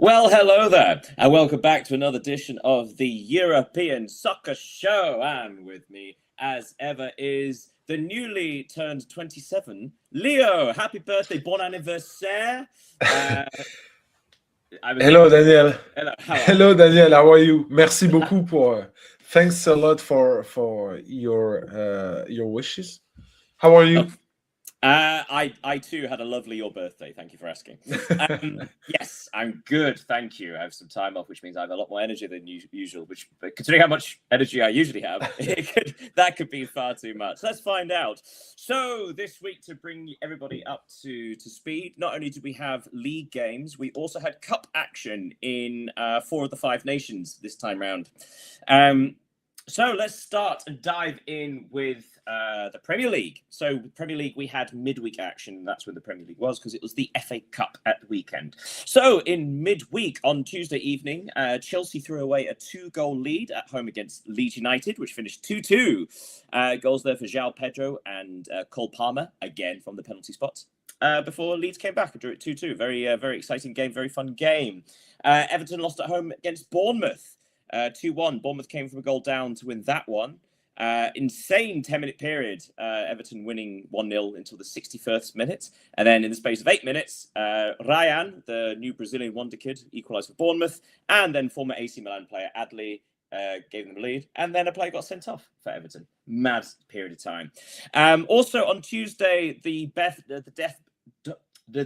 Well, hello there, and welcome back to another edition of the European Soccer Show. And with me, as ever, is the newly turned 27, Leo. Happy birthday, bon anniversaire. Hello, Daniel. Hello, how are Hello, you? Daniel. How are you? Merci beaucoup thanks a lot for your wishes. How are you? I too had a lovely your birthday. Thank you for asking. Yes, I'm good. Thank you. I have some time off, which means I have a lot more energy than usual. Which, considering how much energy I usually have, that could be far too much. Let's find out. So this week, to bring everybody up to speed, not only did we have league games, we also had cup action in 4 of the 5 nations this time round. So let's start and dive in with the Premier League. So Premier League, we had midweek action. That's when the Premier League was, because it was the FA Cup at the weekend. So in midweek on Tuesday evening, Chelsea threw away a 2-goal lead at home against Leeds United, which finished 2-2. Goals there for João Pedro and Cole Palmer, again from the penalty spot. Before Leeds came back and drew it 2-2. Very exciting game, very fun game. Everton lost at home against Bournemouth. 2-1. Bournemouth came from a goal down to win that one. Insane 10-minute period. Everton winning 1-0 until the 61st minute. And then in the space of 8 minutes, Ryan, the new Brazilian wonder kid, equalised for Bournemouth. And then former AC Milan player Adli gave them a lead. And then a player got sent off for Everton. Mad period of time. Also on Tuesday, the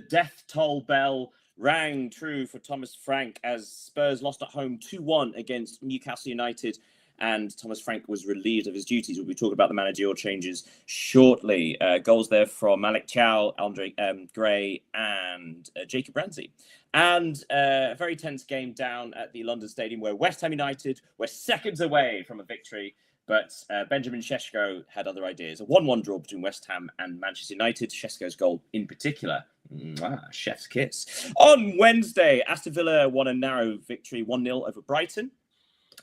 death toll bell rang true for Thomas Frank as Spurs lost at home 2-1 against Newcastle United, and Thomas Frank was relieved of his duties. We'll be talking about the managerial changes shortly. Goals there from Malik Chow, Andre Gray, and Jacob Ramsey. And a very tense game down at the London Stadium where West Ham United were seconds away from a victory. But Benjamin Šeško had other ideas. A 1-1 draw between West Ham and Manchester United. Šeško's goal in particular. Chef's kiss. On Wednesday, Aston Villa won a narrow victory 1-0 over Brighton.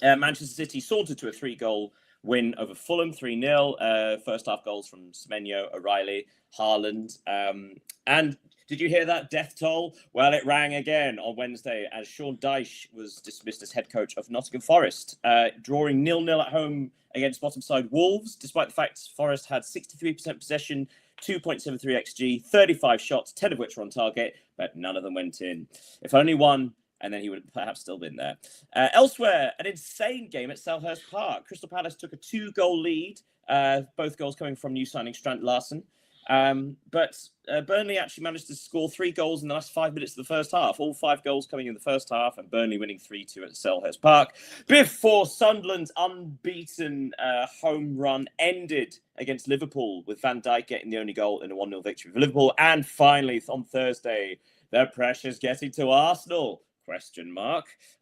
Manchester City sauntered to a 3-goal win over Fulham, 3-0. First half goals from Semenyo, O'Reilly, Haaland. And did you hear that death toll? Well, it rang again on Wednesday as Sean Dyche was dismissed as head coach of Nottingham Forest, drawing 0-0 at home against bottom side Wolves, despite the fact Forest had 63% possession, 2.73 XG, 35 shots, 10 of which were on target, but none of them went in. If only one, and then he would have perhaps still been there. Elsewhere, an insane game at Selhurst Park. Crystal Palace took a 2-goal lead, both goals coming from new signing Strand Larsen. But Burnley actually managed to score 3 goals in the last 5 minutes of the first half. All 5 goals coming in the first half, and Burnley winning 3-2 at Selhurst Park. Before Sunderland's unbeaten home run ended against Liverpool, with Van Dijk getting the only goal in a 1-0 victory for Liverpool. And finally, on Thursday, the pressure's getting to Arsenal, ?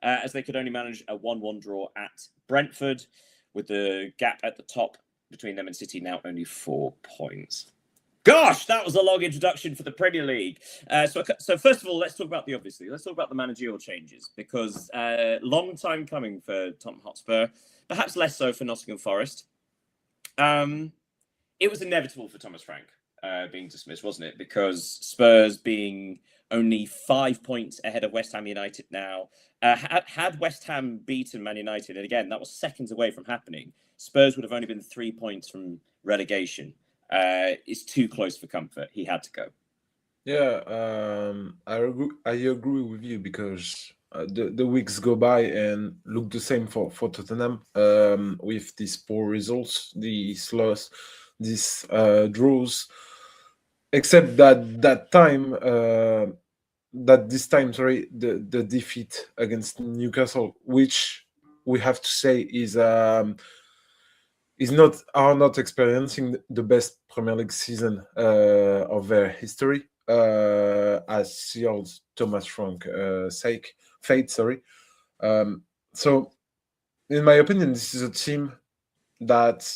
As they could only manage a 1-1 draw at Brentford, with the gap at the top between them and City now only 4 points. Gosh, that was a long introduction for the Premier League. So first of all, let's talk about the obviously. Let's talk about the managerial changes, because long time coming for Tottenham Hotspur, perhaps less so for Nottingham Forest. It was inevitable for Thomas Frank being dismissed, wasn't it? Because Spurs being only 5 points ahead of West Ham United now. Had West Ham beaten Man United, and again, that was seconds away from happening, Spurs would have only been 3 points from relegation. It's too close for comfort. He had to go. Yeah, I agree with you because the weeks go by and look the same for Tottenham with these poor results, these loss, these draws. Except that this time, sorry, the defeat against Newcastle, which we have to say is not experiencing the best Premier League season of their history, as sealed Thomas Frank fate. Sorry. So, in my opinion, this is a team that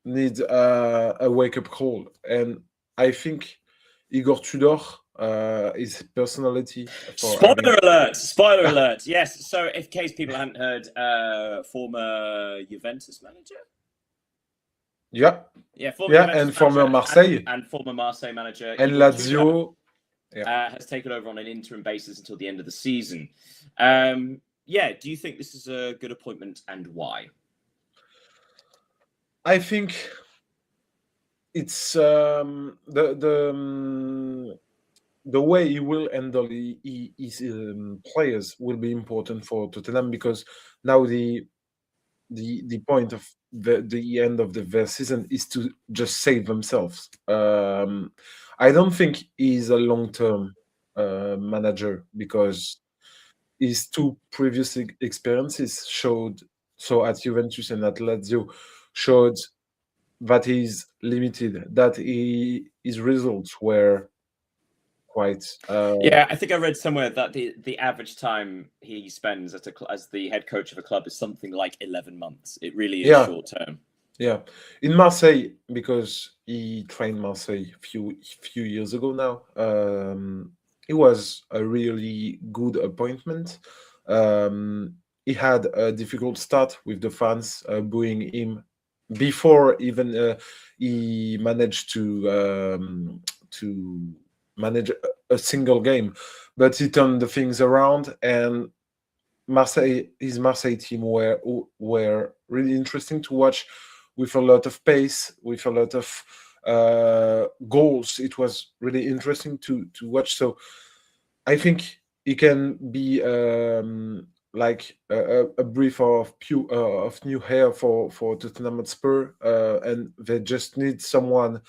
needs a wake-up call, and I think Igor Tudor, his personality. Spoiler alert! Yes. So, in case people hadn't heard, former Juventus manager. Yeah, former and former Marseille and former Marseille manager and Lazio. has taken over on an interim basis until the end of the season. Do you think this is a good appointment, and why? I think it's the way he will handle his players will be important for Tottenham, because now the point of the end of their season is to just save themselves. I don't think he's a long-term manager, because his two previous experiences showed, so at Juventus and at Lazio, showed that he's limited, that his results were quite Yeah, I think I read somewhere that the average time he spends as the head coach of a club is something like 11 months. It really is short term. Yeah, in Marseille, because he trained Marseille few years ago now. It was a really good appointment. He had a difficult start with the fans booing him before even he managed to manage a single game, but he turned the things around, and his Marseille team were really interesting to watch, with a lot of pace, with a lot of goals. It was really interesting to watch. So I think it can be like a breath of new air for Tottenham Hotspur, and they just need someone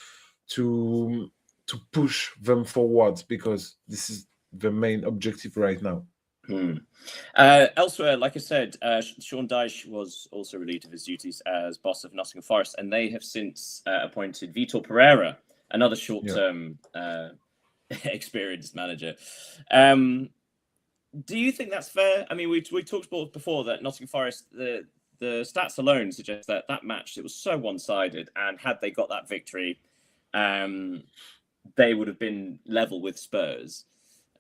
to push them forward, because this is the main objective right now. Elsewhere, like I said, Sean Dyche was also relieved of his duties as boss of Nottingham Forest, and they have since appointed Vitor Pereira, another short-term experienced manager. Do you think that's fair? I mean, we talked about before that Nottingham Forest, the stats alone suggest that match, it was so one-sided, and had they got that victory, they would have been level with Spurs.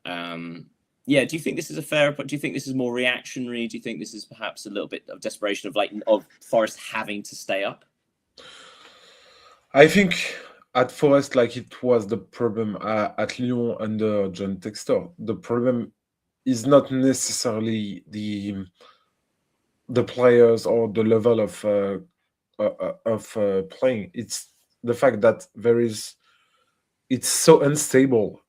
Do you think this is a fair? Do you think this is more reactionary? Do you think this is perhaps a little bit of desperation of Forest having to stay up? I think at Forest, like it was the problem at Lyon under John Textor, the problem is not necessarily the players or the level of playing. It's the fact that it's so unstable.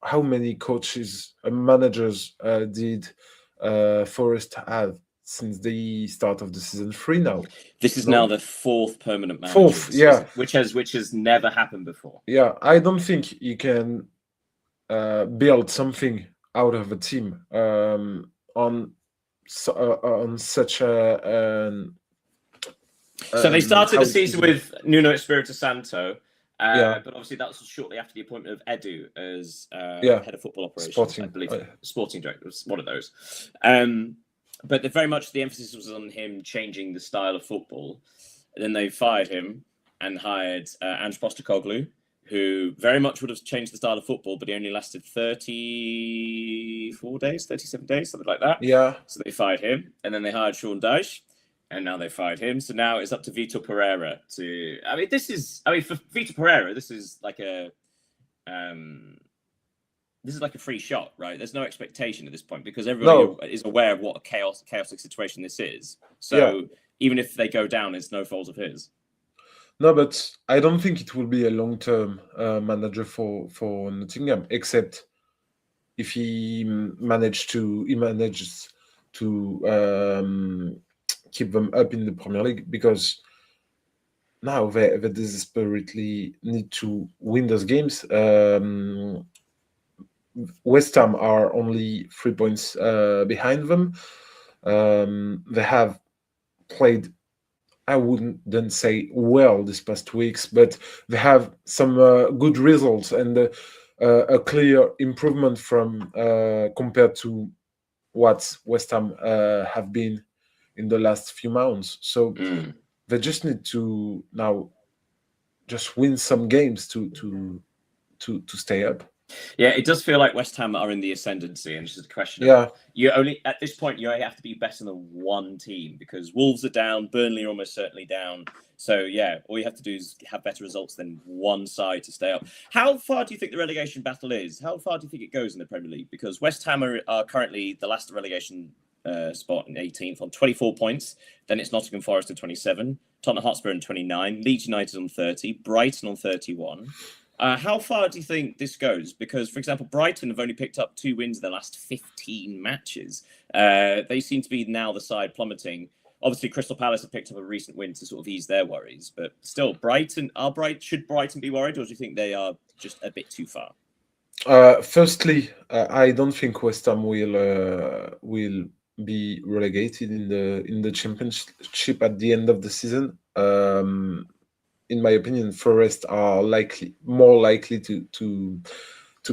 How many coaches and managers did Forest have since the start of the season? 3 now. This is now the 4th permanent manager. 4th, yeah, season, which has never happened before. Yeah, I don't think you can build something out of a team on such a. So they started the season with Nuno Espirito Santo. But obviously that was shortly after the appointment of Edu as head of football operations, I believe. Sporting director was one of those. But very much the emphasis was on him changing the style of football. And then they fired him and hired Ange Postecoglou, who very much would have changed the style of football, but he only lasted 34 days, 37 days, something like that. Yeah. So they fired him, and then they hired Sean Dyche. And now they fired him. So now it's up to Vitor Pereira to. For Vitor Pereira, this is like a free shot, right? There's no expectation at this point, because everybody is aware of what a chaotic situation this is. So even if they go down, it's no fault of his. No, but I don't think it will be a long-term manager for Nottingham, except if he manages to keep them up in the Premier League, because now they desperately need to win those games. West Ham are only 3 points behind them. They have played, I wouldn't say well this past weeks, but they have some good results and a clear improvement from compared to what West Ham have been in the last few months. So they just need to now just win some games to stay up. Yeah, it does feel like West Ham are in the ascendancy, and it's just a question Yeah, of you only at this point you only have to be better than one team because Wolves are down, Burnley are almost certainly down. So yeah, all you have to do is have better results than one side to stay up. How far do you think the relegation battle is? How far do you think it goes in the Premier League? Because West Ham are currently the last relegation spot in 18th on 24 points. Then it's Nottingham Forest on 27, Tottenham Hotspur on 29, Leeds United on 30, Brighton on 31. How far do you think this goes? Because, for example, Brighton have only picked up 2 wins in the last 15 matches. They seem to be now the side plummeting. Obviously, Crystal Palace have picked up a recent win to sort of ease their worries, but still, should Brighton be worried, or do you think they are just a bit too far? Firstly, I don't think West Ham will be relegated in the championship at the end of the season. In my opinion, Forest are more likely to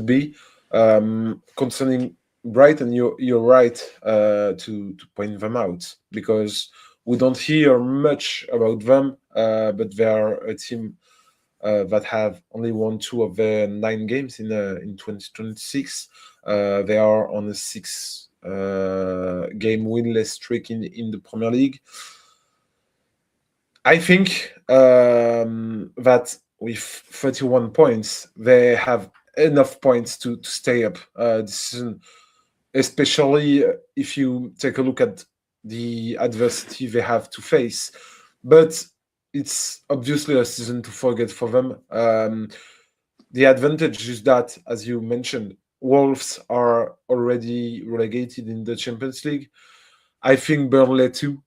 be. Concerning Brighton, you're right to point them out because we don't hear much about them, but they are a team that have only won 2 of their 9 games in 2026. They are on a 6 game winless streak in the Premier League. I think that with 31 points, they have enough points to stay up this season, especially if you take a look at the adversity they have to face. But it's obviously a season to forget for them. The advantage is that, as you mentioned, Wolves are already relegated in the Champions League. I think Burnley too.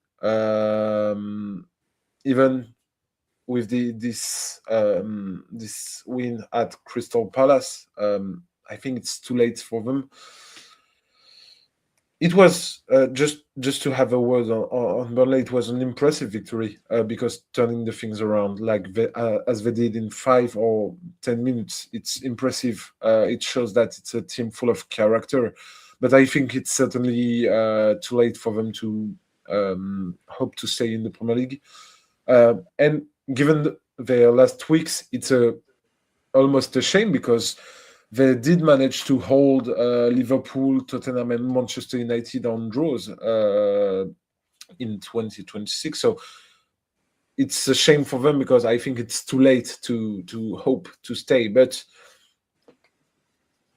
Even with this win at Crystal Palace, I think it's too late for them. It was just to have a word on Burnley. It was an impressive victory because turning the things around as they did in 5 or 10 minutes, it's impressive. It shows that it's a team full of character, but I think it's certainly too late for them to hope to stay in the Premier League. And given their last weeks, it's almost a shame because they did manage to hold Liverpool, Tottenham, and Manchester United on draws in 2026. So it's a shame for them because I think it's too late to hope to stay. But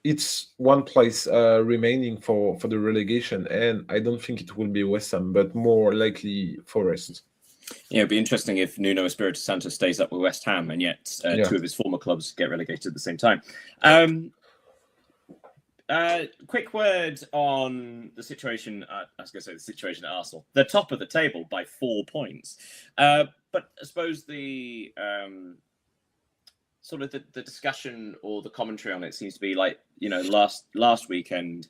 it's one place remaining for the relegation, and I don't think it will be West Ham, but more likely Forest. Yeah, it'd be interesting if Nuno Espirito Santo stays up with West Ham and yet 2 of his former clubs get relegated at the same time. Quick word on the situation. I was going to say the situation at Arsenal. They're top of the table by 4 points. But I suppose the sort of the discussion or the commentary on it seems to be like, last weekend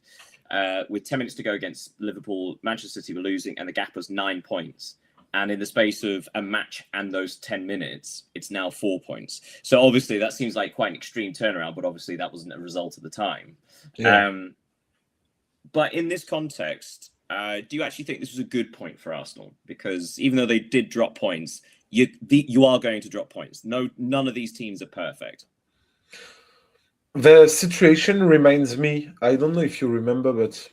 with 10 minutes to go against Liverpool, Manchester City were losing and the gap was 9 points. And in the space of a match and those 10 minutes, it's now 4 points. So obviously that seems like quite an extreme turnaround, but obviously that wasn't a result at the time. Yeah. But in this context, do you actually think this was a good point for Arsenal? Because even though they did drop points, you are going to drop points. None of these teams are perfect. The situation reminds me, I don't know if you remember, but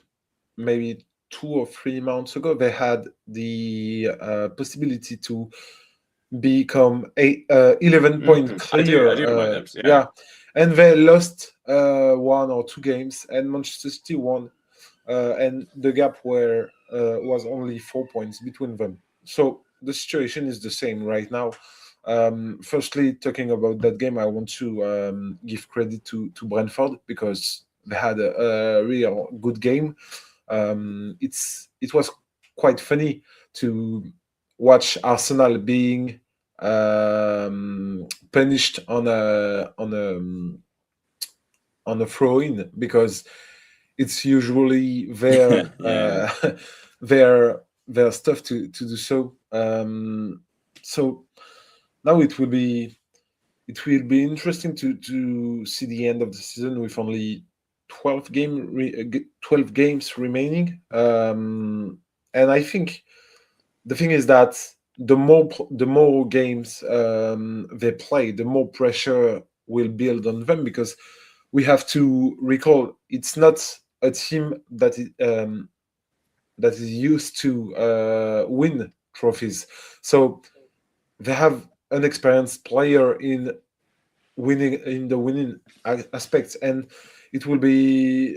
maybe 2 or 3 months ago, they had the possibility to become 11-point clear. I do remember them. Yeah, and they lost 1 or 2 games, and Manchester City won, and the gap was only 4 points between them. So the situation is the same right now. Firstly, talking about that game, I want to give credit to Brentford because they had a real good game. It was quite funny to watch Arsenal being punished on a throw-in because it's usually their their stuff to do so. So now it will be interesting to see the end of the season with only 12 games remaining, and I think the thing is that the more games they play, the more pressure will build on them because we have to recall it's not a team that is used to win trophies. So they have an experienced player in the winning aspects, and it will be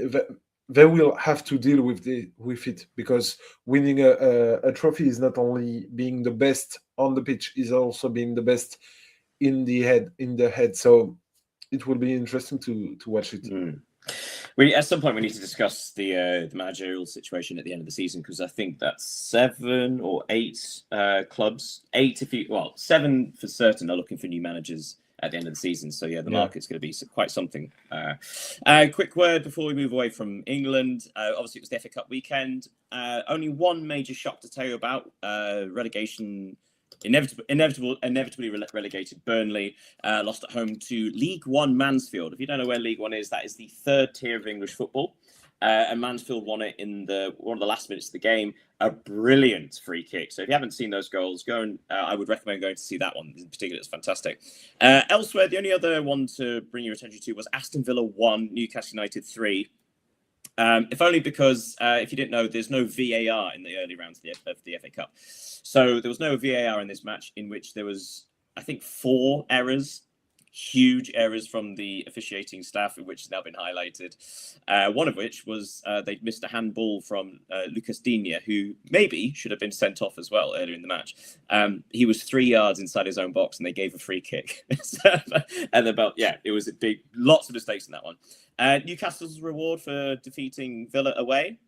they will have to deal with it, because winning a trophy is not only being the best on the pitch, is also being the best in the head. So it will be interesting to watch it. We at some point we need to discuss the managerial situation at the end of the season, because I think that's 7 or 8 clubs. 8 7 for certain are looking for new managers at the end of the season. So the market's going to be quite something. Quick word before we move away from England. Obviously, it was the FA Cup weekend. Only one major shock to tell you about: relegation. Inevitably relegated Burnley lost at home to League One Mansfield. If you don't know where League One is, that is the 3rd tier of English football. And Mansfield won it in one of the last minutes of the game. A brilliant free kick. So if you haven't seen those goals, go and I would recommend going to see that one in particular. It's fantastic. Elsewhere, the only other one to bring your attention to was Aston Villa 1, Newcastle United 3. If only because, if you didn't know, there's no VAR in the early rounds of the FA Cup. So there was no VAR in this match, in which there was, I think, 4 errors, huge errors from the officiating staff, which has now been highlighted. One of which was they'd missed a handball from Lucas Digne, who maybe should have been sent off as well earlier in the match. He was 3 yards inside his own box, and they gave a free kick. And it was lots of mistakes in that one. Newcastle's reward for defeating Villa away: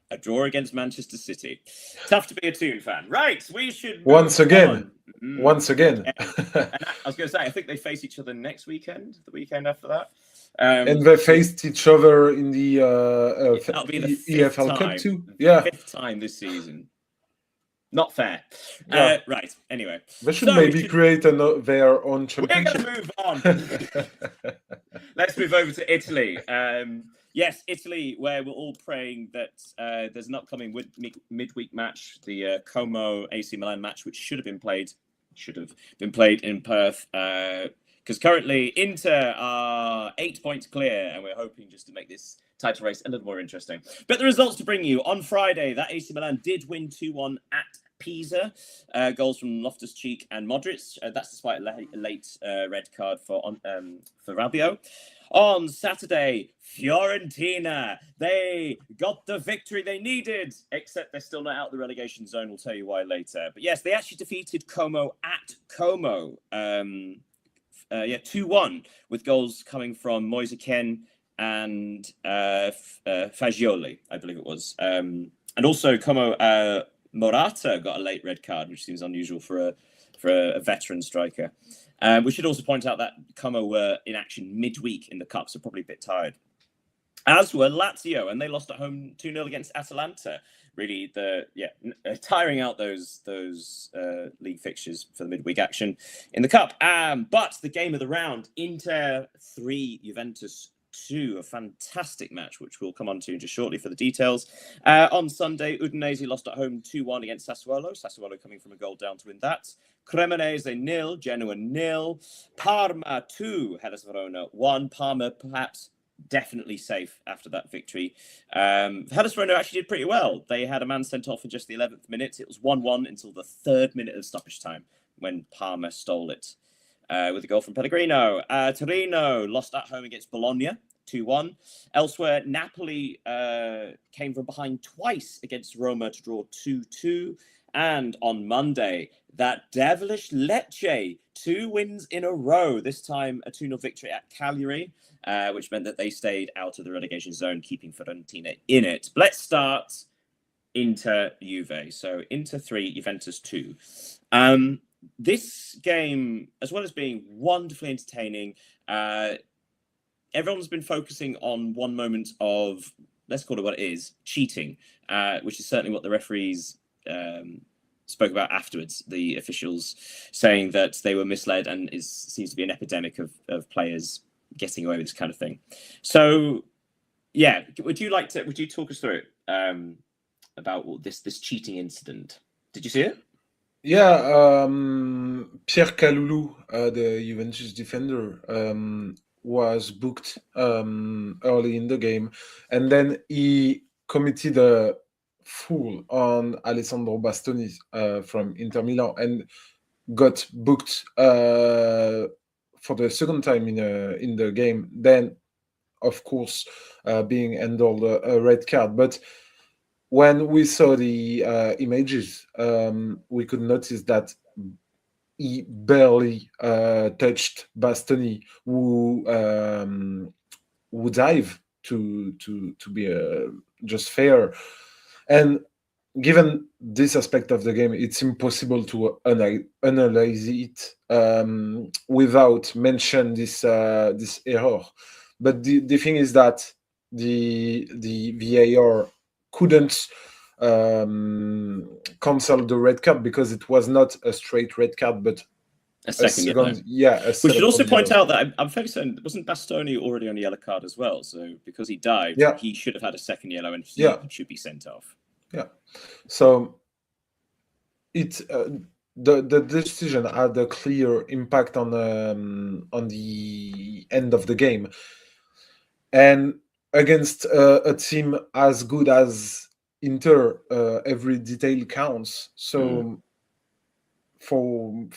a draw against Manchester City. Tough to be a Toon fan. Right, we should once again. And I was going to say, I think they face each other next weekend, the weekend after that. And they faced each other in the that'll be the EFL Cup too. 5th time this season. Not fair. Yeah. Right. Anyway, they should maybe create their own championship. We're going to move on. Let's move over to Italy. Yes, Italy, where we're all praying that there's an upcoming midweek match, the Como AC Milan match, which should have been played in Perth. Because currently Inter are 8 points clear, and we're hoping just to make this title race a little more interesting. But the results to bring you on Friday: that AC Milan did win 2-1 at Pisa. Goals from Loftus-Cheek and Modric. That's despite a late red card for Rabiot. On Saturday, Fiorentina, they got the victory they needed, except they're still not out of the relegation zone. We'll tell you why later. But yes, they actually defeated Como at Como. 2-1, with goals coming from Moise Kean and Fagioli, I believe it was. And also Como Morata got a late red card, which seems unusual for a veteran striker. We should also point out that Como were in action midweek in the Cup, so probably a bit tired. As were Lazio, and they lost at home 2-0 against Atalanta. Really, tiring out those league fixtures for the midweek action in the Cup. But the game of the round: Inter 3, Juventus 2, a fantastic match, which we'll come on to just shortly for the details. On Sunday, Udinese lost at home 2-1 against Sassuolo. Sassuolo coming from a goal down to win that. Cremonese 0, Genoa 0, Parma 2, Hellas Verona 1. Parma perhaps definitely safe after that victory. Hellas Verona actually did pretty well. They had a man sent off in just the 11th minute. It was 1-1 until the 3rd minute of stoppage time, when Parma stole it with a goal from Pellegrino. Torino lost at home against Bologna 2-1. Elsewhere, Napoli came from behind twice against Roma to draw 2-2. And on Monday, that devilish Lecce, 2 wins in a row, this time a 2-0 victory at Cagliari, which meant that they stayed out of the relegation zone, keeping Fiorentina in it. But let's start Inter-Juve. So Inter 3, Juventus 2. This game, as well as being wonderfully entertaining, everyone's been focusing on one moment of, let's call it what it is, cheating, which is certainly what the referees spoke about afterwards, the officials saying that they were misled, and it seems to be an epidemic of players getting away with this kind of thing. So, yeah, would you talk us through it about this cheating incident? Did you see it? Yeah, Pierre Kalulu, the Juventus defender, was booked early in the game, and then he committed a foul on Alessandro Bastoni from Inter Milan and got booked for the second time in the game. Then, of course, being handled a red card. But when we saw the images, we could notice that he barely touched Bastoni, who dive to be just fair. And given this aspect of the game, it's impossible to analyze it without mention this error. But the thing is that the VAR couldn't cancel the red card because it was not a straight red card, but a second yellow. We should also point out that I'm fairly certain, wasn't Bastoni already on a yellow card as well? So because he dived, he should have had a second yellow and he should be sent off. Yeah. So it the decision had a clear impact on the end of the game, and against a team as good as Inter, every detail counts. So for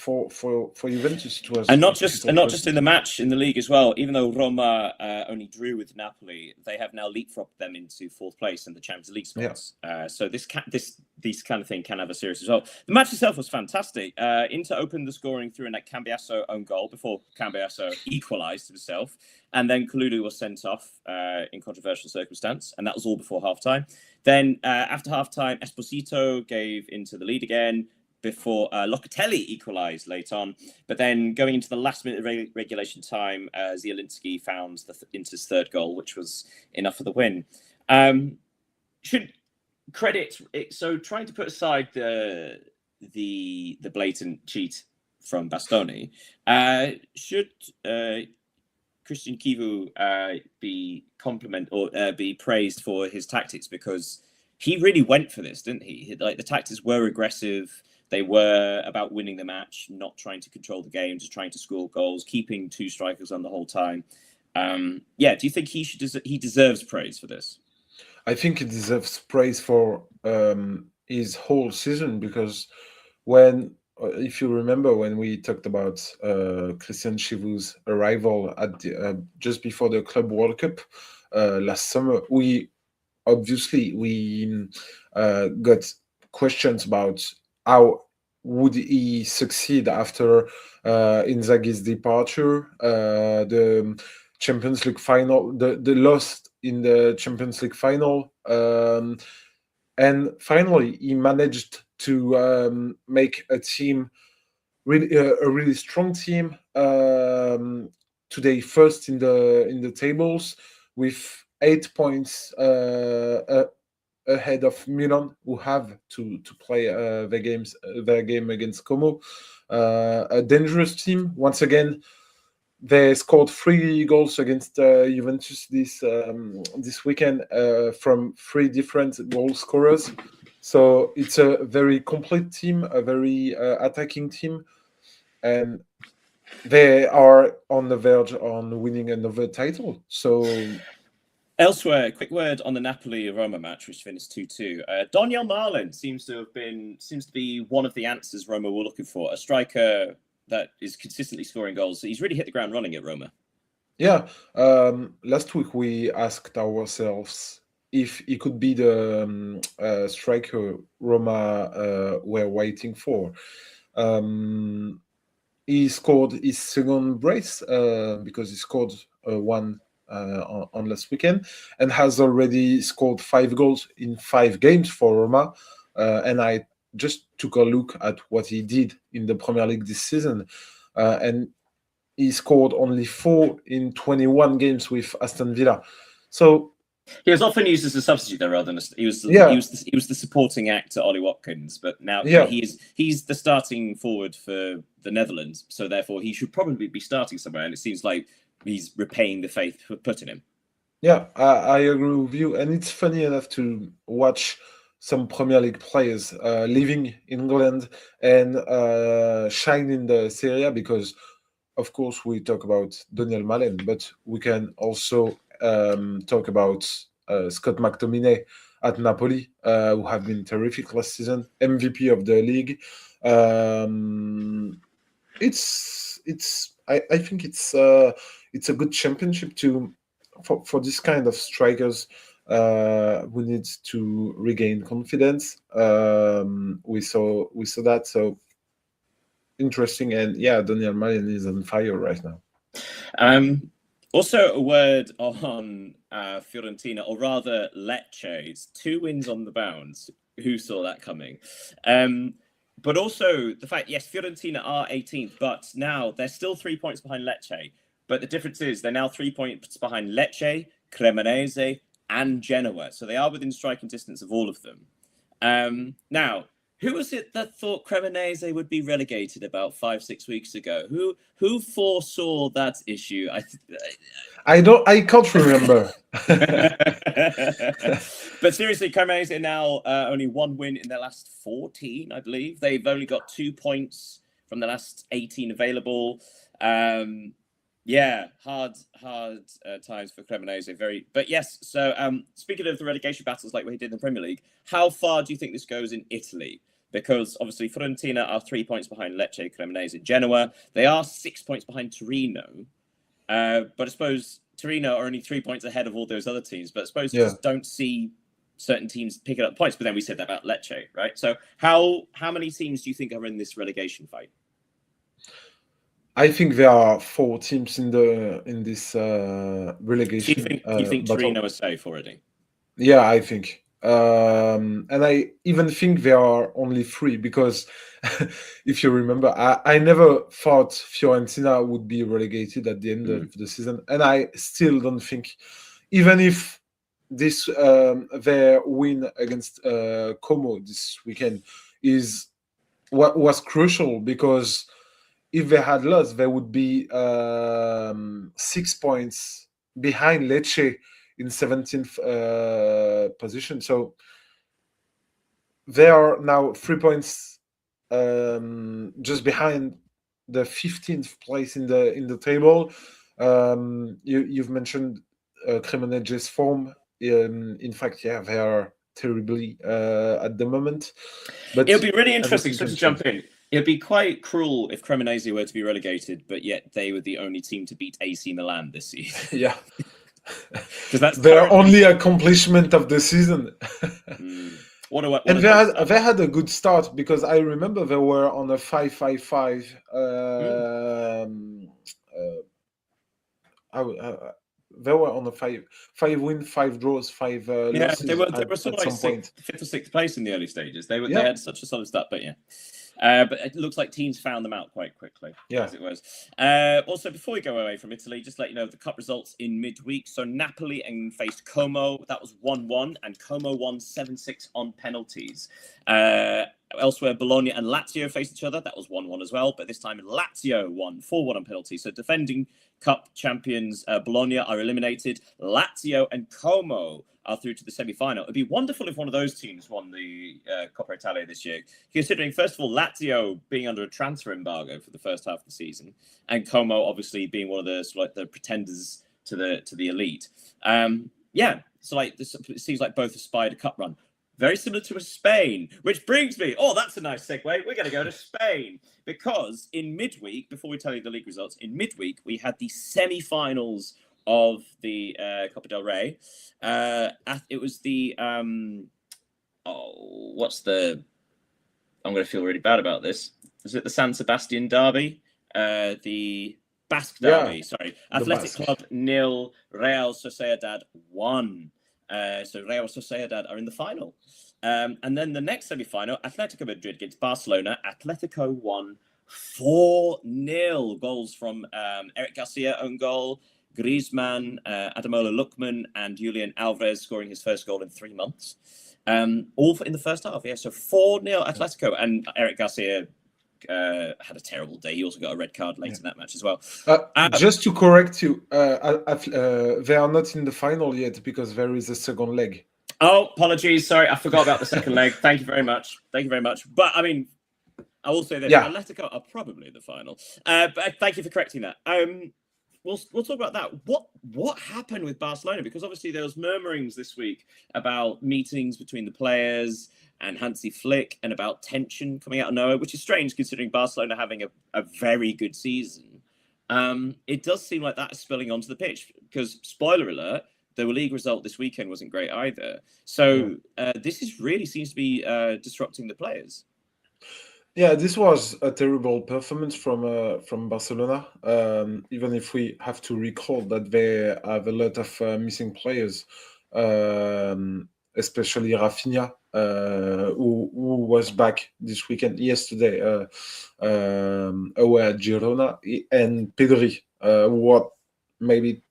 Juventus, it was, and not just in the match in the league as well. Even though Roma only drew with Napoli, they have now leapfrogged them into fourth place in the Champions League spots. So this kind of thing can have a serious result. The match itself was fantastic. Inter opened the scoring through a Cambiasso own goal before Cambiasso equalised himself, and then Kalulu was sent off in controversial circumstance, and that was all before halftime. Then after halftime, Esposito gave Inter the lead again, before Locatelli equalised late on. But then going into the last minute of regulation time, Zielinski found Inter's third goal, which was enough for the win. Should credit it, so trying to put aside the blatant cheat from Bastoni, should Christian Chivu be be praised for his tactics, because he really went for this, didn't he? Like, the tactics were aggressive. They were about winning the match, not trying to control the game, just trying to score goals, keeping two strikers on the whole time. Do you think he deserves praise for this? I think he deserves praise for his whole season, because if you remember, when we talked about Christian Chivu's arrival at just before the Club World Cup last summer, we got questions about how would he succeed after Inzaghi's departure, the Champions League final, the loss in the Champions League final, and finally he managed to make a team a really strong team. Today, first in the tables with 8 points ahead of Milan, who have to play their game against Como. A dangerous team. Once again, they scored 3 goals against Juventus this weekend from 3 different goal scorers. So it's a very complete team, a very attacking team, and they are on the verge on winning another title. So. Elsewhere, quick word on the Napoli-Roma match, which finished 2-2. Donyell Malen seems to be one of the answers Roma were looking for. A striker that is consistently scoring goals. He's really hit the ground running at Roma. Yeah. Last week we asked ourselves if he could be the striker Roma were waiting for. He scored his second brace because he scored one on last weekend, and has already scored 5 goals in 5 games for Roma. And I just took a look at what he did in the Premier League this season, and he scored only 4 in 21 games with Aston Villa. So he was often used as a substitute there, rather than he was the supporting act to Ollie Watkins. But now he's the starting forward for the Netherlands, so therefore he should probably be starting somewhere. And it seems like he's repaying the faith put in him. Yeah, I agree with you. And it's funny enough to watch some Premier League players leaving England and shine in the Serie A, because of course, we talk about Daniel Malen, but we can also talk about Scott McTominay at Napoli, who have been terrific last season, MVP of the league. I think it's a good championship for this kind of strikers who need to regain confidence. We saw that, so interesting. And yeah, Daniel Malen is on fire right now. Also, a word on Fiorentina, or rather Lecce. It's 2 wins on the bounce. Who saw that coming? But also the fact, yes, Fiorentina are 18th, but now they're still 3 points behind Lecce. But the difference is they're now 3 points behind Lecce, Cremonese, and Genoa. So they are within striking distance of all of them. Now, who was it that thought Cremonese would be relegated about 5-6 weeks ago? Who foresaw that issue? I can't remember. But seriously, Cremonese are now only 1 win in their last 14, I believe. They've only got 2 points from the last 18 available. Yeah, hard times for Cremonese. But yes, so speaking of the relegation battles like we did in the Premier League, how far do you think this goes in Italy? Because obviously Fiorentina are 3 points behind Lecce, Cremonese, and Genoa. They are 6 points behind Torino. But I suppose Torino are only 3 points ahead of all those other teams. But I suppose you just don't see certain teams picking up points. But then we said that about Lecce, right? So how many teams do you think are in this relegation fight? I think there are 4 teams in this relegation. Do you think Torino is safe already? Yeah, I think. And I even think there are only 3 because if you remember, I never thought Fiorentina would be relegated at the end of the season, and I still don't think, even if this their win against Como this weekend is what was crucial, because if they had lost, they would be 6 points behind Lecce in 17th position. So they are now 3 points just behind the 15th place in the table. You've mentioned Cremonese's form. In fact, yeah, they are terribly at the moment. But it'll be really interesting. So to jump in, it'd be quite cruel if Cremonese were to be relegated, but yet they were the only team to beat AC Milan this season. Yeah. Because that's their only accomplishment of the season. And they had a good start, because I remember they were on a 5-5-5. They were on a 5 win, 5 draws, 5 losses. They were sort of like 5th or 6th place in the early stages. They had such a solid start, but yeah. But it looks like teams found them out quite quickly, as it was. Also, before we go away from Italy, just to let you know the cup results in midweek. So Napoli faced Como. That was 1-1, and Como won 7-6 on penalties. Elsewhere, Bologna and Lazio faced each other. That was 1-1 as well, but this time Lazio won 4-1 on penalties. So defending cup champions Bologna are eliminated. Lazio and Como are through to the semi-final. It'd be wonderful if one of those teams won the Coppa Italia this year, considering, first of all, Lazio being under a transfer embargo for the first half of the season, and Como obviously being one of the pretenders to the elite. So it seems like both aspired a cup run. Very similar to Spain, which brings me, that's a nice segue. We're going to go to Spain, because in midweek, before we tell you the league results, in midweek, we had the semi-finals of the Copa del Rey. It was the, I'm going to feel really bad about this. Was it the San Sebastian derby? The Basque derby, sorry. Athletic Club 0, Real Sociedad 1. So Real Sociedad are in the final. And then the next semi-final, Atletico Madrid against Barcelona. Atletico won 4-0. Goals from Eric Garcia, own goal, Griezmann, Ademola Lookman, and Julian Alvarez scoring his first goal in 3 months. All in the first half, so 4-0 Atletico. And Eric Garcia had a terrible day. He also got a red card late in that match as well. Just to correct you, they are not in the final yet, because there is a second leg. Oh, apologies. Sorry, I forgot about the second leg. Thank you very much. But I mean, I will say this: Yeah. Atletico are probably the final. But thank you for correcting that. We'll talk about that. What happened with Barcelona? Because obviously there was murmurings this week about meetings between the players and Hansi Flick and about tension coming out of nowhere, which is strange considering Barcelona having a very good season. It does seem like that is spilling onto the pitch because, spoiler alert, the league result this weekend wasn't great either. So this really seems to be disrupting the players. Yeah, this was a terrible performance from Barcelona. Even if we have to recall that they have a lot of missing players, especially Rafinha, who was back this weekend yesterday away at Girona, and Pedri, who were maybe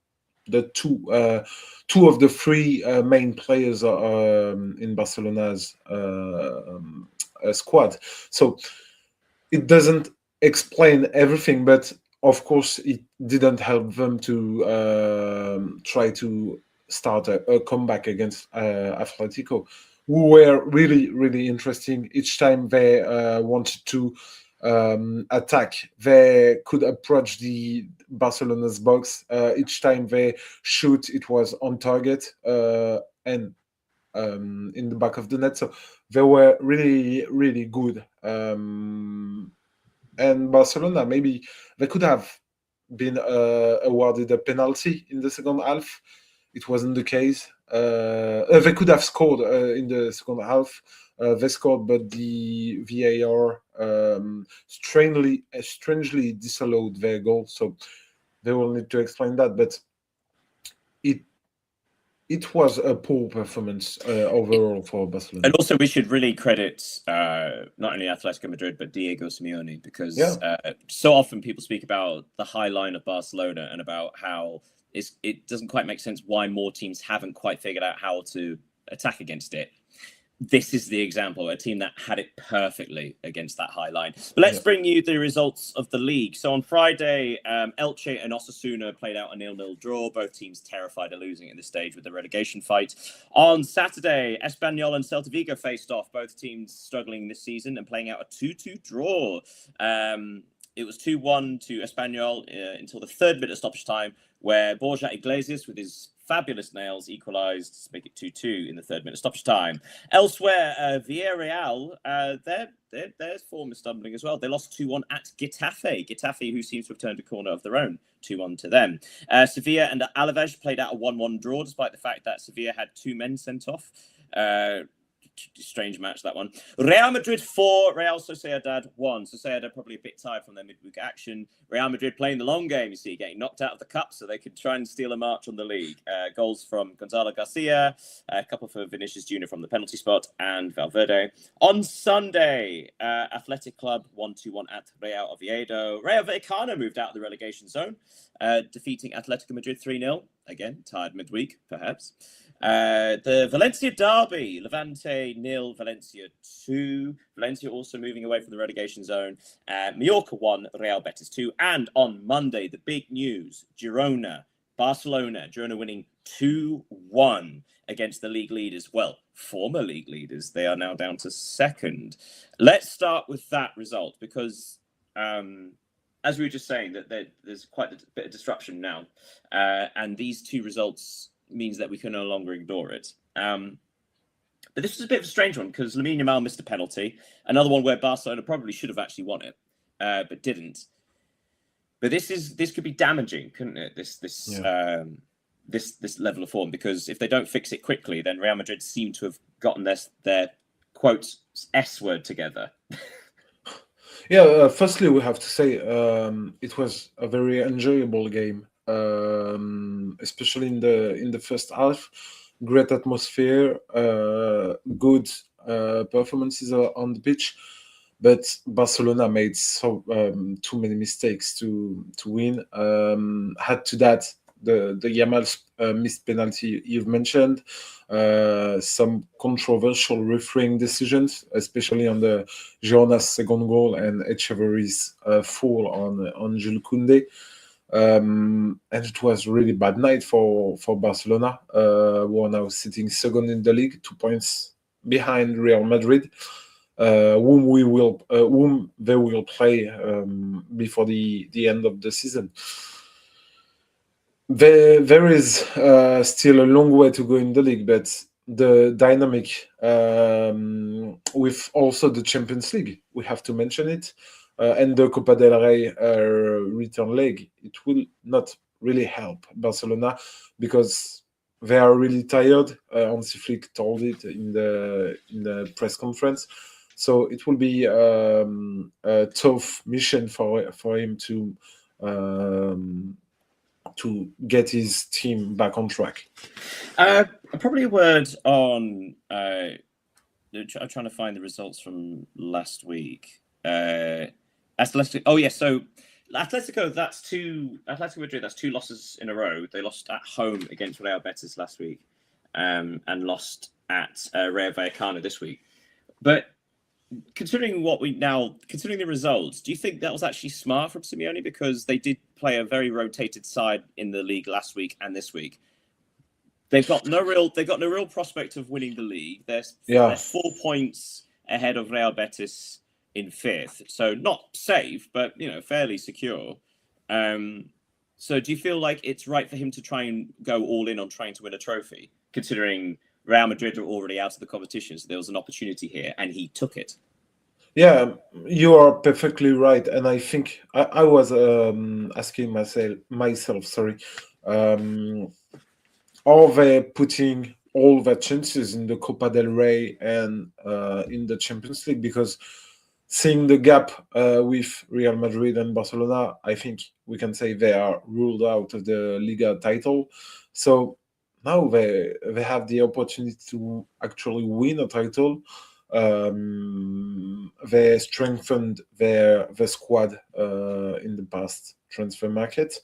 the two of the three main players in Barcelona's squad. So it doesn't explain everything, but of course it didn't help them to try to start a comeback against Atletico, who were really, really interesting. Each time they wanted to attack, they could approach the Barcelona's box. Each time they shoot, it was on target and in the back of the net. So they were really, really good. And Barcelona, maybe they could have been awarded a penalty in the second half. It wasn't the case. They could have scored in the second half. They scored, but the VAR strangely disallowed their goal. So they will need to explain that. But it was a poor performance overall for Barcelona. And also, we should really credit not only Atletico Madrid, but Diego Simeone, because so often people speak about the high line of Barcelona and about how it doesn't quite make sense why more teams haven't quite figured out how to attack against it. This is the example, a team that had it perfectly against that high line. But let's bring you the results of the league. So on Friday, Elche and Osasuna played out a 0-0 draw. Both teams terrified of losing at this stage with the relegation fight. On Saturday, Espanyol and Celta Vigo faced off. Both teams struggling this season and playing out a 2-2 draw. It was 2-1 to Espanyol until the third minute of stoppage time, where Borja Iglesias, with his fabulous nails, equalised to make it 2-2 in the third minute stoppage time. Elsewhere, Villarreal, their form is stumbling as well. They lost 2-1 at Getafe. Getafe, who seems to have turned a corner of their own, 2-1 to them. Sevilla and Alaves played out a 1-1 draw, despite the fact that Sevilla had 2 men sent off. Strange match, that one. Real Madrid 4, Real Sociedad 1. Sociedad probably a bit tired from their midweek action. Real Madrid playing the long game, you see, getting knocked out of the cup so they could try and steal a march on the league. Goals from Gonzalo Garcia, a couple for Vinicius Jr. from the penalty spot, and Valverde. On Sunday, Athletic Club 1-2-1 at Real Oviedo. Rayo Vallecano moved out of the relegation zone, defeating Atletico Madrid 3-0. Again, tired midweek, perhaps. The Valencia derby, Levante 0, Valencia 2. Valencia also moving away from the relegation zone. Mallorca 1, Real Betis 2. And on Monday, the big news, Barcelona winning 2-1 against the league leaders. Well, former league leaders. They are now down to second. Let's start with that result because, as we were just saying, that there's quite a bit of disruption now. And these two results means that we can no longer ignore it. But this was a bit of a strange one because Lamine Yamal missed a penalty. Another one where Barcelona probably should have actually won it, but didn't. But this could be damaging, couldn't it? This level of form, because if they don't fix it quickly, then Real Madrid seem to have gotten their quote S word together. Yeah, firstly, we have to say it was a very enjoyable game, especially in the first half. Great atmosphere, good performances on the pitch, but Barcelona made too many mistakes to win. Add to that the Yamal missed penalty you've mentioned, some controversial refereeing decisions, especially on the Girona's second goal and Echeverry's fall on Jules Koundé. And it was really bad night for Barcelona, who are now sitting second in the league, 2 points behind Real Madrid. whom they will play before the end of the season. There is still a long way to go in the league, but the dynamic with also the Champions League, we have to mention it, and the Copa del Rey return leg, it will not really help Barcelona because they are really tired. Hansi Flick told it in the press conference, so it will be a tough mission for him to get his team back on track. Probably a word on. I'm trying to find the results from last week. Atletico. Oh yes, so Atletico. Atletico Madrid. That's 2 losses in a row. They lost at home against Real Betis last week, and lost at Rayo Vallecano this week. But considering the results, do you think that was actually smart from Simeone, because they did play a very rotated side in the league last week and this week? They've got no real prospect of winning the league. They're 4 points ahead of Real Betis in 5th, so not safe, but fairly secure. So do you feel like it's right for him to try and go all in on trying to win a trophy, considering Real Madrid are already out of the competition? So there was an opportunity here, and he took it. Yeah, you are perfectly right, and I think I was asking myself, sorry, are they putting all their chances in the Copa del Rey and in the Champions League? Because seeing the gap with Real Madrid and Barcelona, I think we can say they are ruled out of the Liga title. So now they have the opportunity to actually win a title. They strengthened their squad in the past transfer market.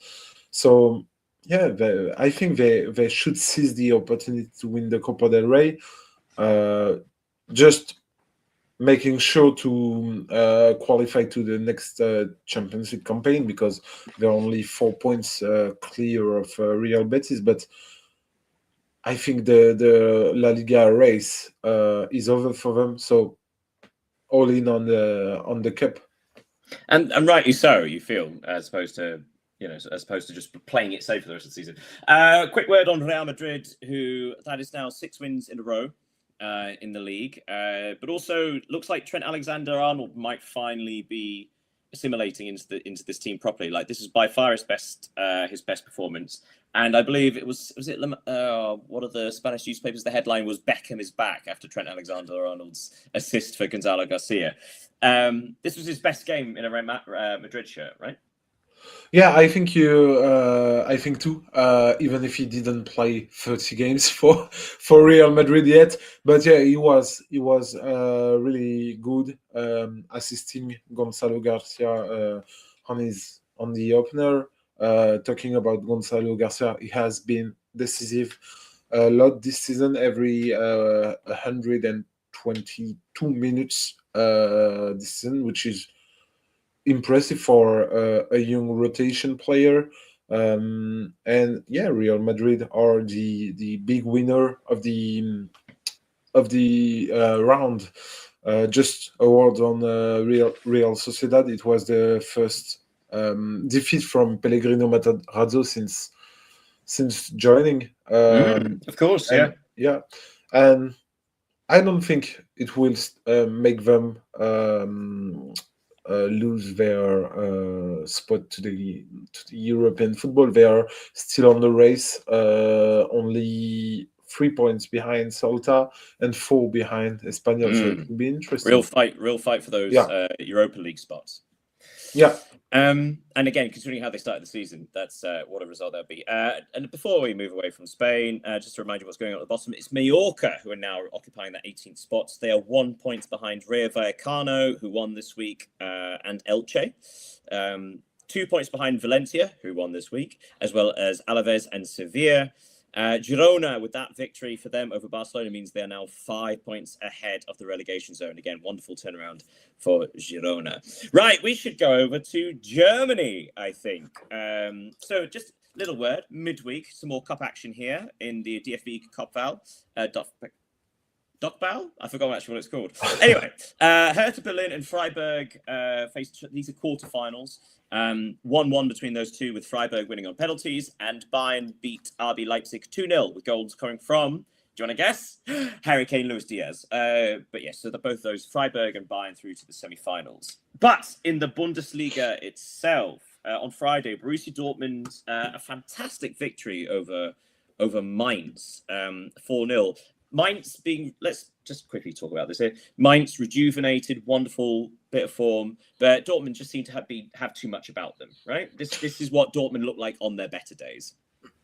So yeah, I think they should seize the opportunity to win the Copa del Rey. Just making sure to qualify to the next Champions League campaign, because they're only 4 points clear of Real Betis. But I think the La Liga race is over for them. So all in on the cup. And rightly so, you feel, as opposed to just playing it safe for the rest of the season. Quick word on Real Madrid, who that is now 6 wins in a row in the league, but also looks like Trent Alexander-Arnold might finally be assimilating into this team properly. Like, this is by far his best performance, and I believe it was one of the Spanish newspapers. The headline was "Beckham is back" after Trent Alexander-Arnold's assist for Gonzalo Garcia. This was his best game in a Real Madrid shirt, right? Yeah, I think too. Even if he didn't play 30 games for Real Madrid yet, but yeah, he was really good, assisting Gonzalo Garcia on the opener. Talking about Gonzalo Garcia, he has been decisive a lot this season. Every 122 minutes this season, which is impressive for a young rotation player. And yeah, Real Madrid are the big winner of the round. Just a word on Real Sociedad. It was the first defeat from Pellegrino Matarazzo since joining. Of course, yeah, and I don't think it will make them lose their spot to the European football. They are still on the race, only 3 points behind Celta and 4 behind Espanyol. So it will be interesting. Real fight for those Europa League spots. Yeah. And again, considering how they started the season, that's what a result that'll be. And before we move away from Spain, just to remind you what's going on at the bottom, it's Mallorca who are now occupying that 18th spot. They are 1 point behind Rayo Vallecano, who won this week, and Elche. 2 points behind Valencia, who won this week, as well as Alaves and Sevilla. Girona, with that victory for them over Barcelona, means they are now 5 points ahead of the relegation zone. Again, wonderful turnaround for Girona. Right, we should go over to Germany, I think. So just a little word, midweek, some more cup action here in the DFB Cup Dockball? I forgot actually what it's called. Anyway, Hertha Berlin and Freiburg faced. These are quarterfinals. 1-1 between those two, with Freiburg winning on penalties, and Bayern beat RB Leipzig 2-0 with goals coming from. Do you want to guess? Harry Kane, Luis Diaz. But yes, so both those, Freiburg and Bayern, through to the semi-finals. But in the Bundesliga itself, on Friday, Borussia Dortmund, a fantastic victory over Mainz, 4-0. Mainz being, let's just quickly talk about this here. Mainz, rejuvenated, wonderful bit of form, but Dortmund just seem to have too much about them, right? This is what Dortmund look like on their better days.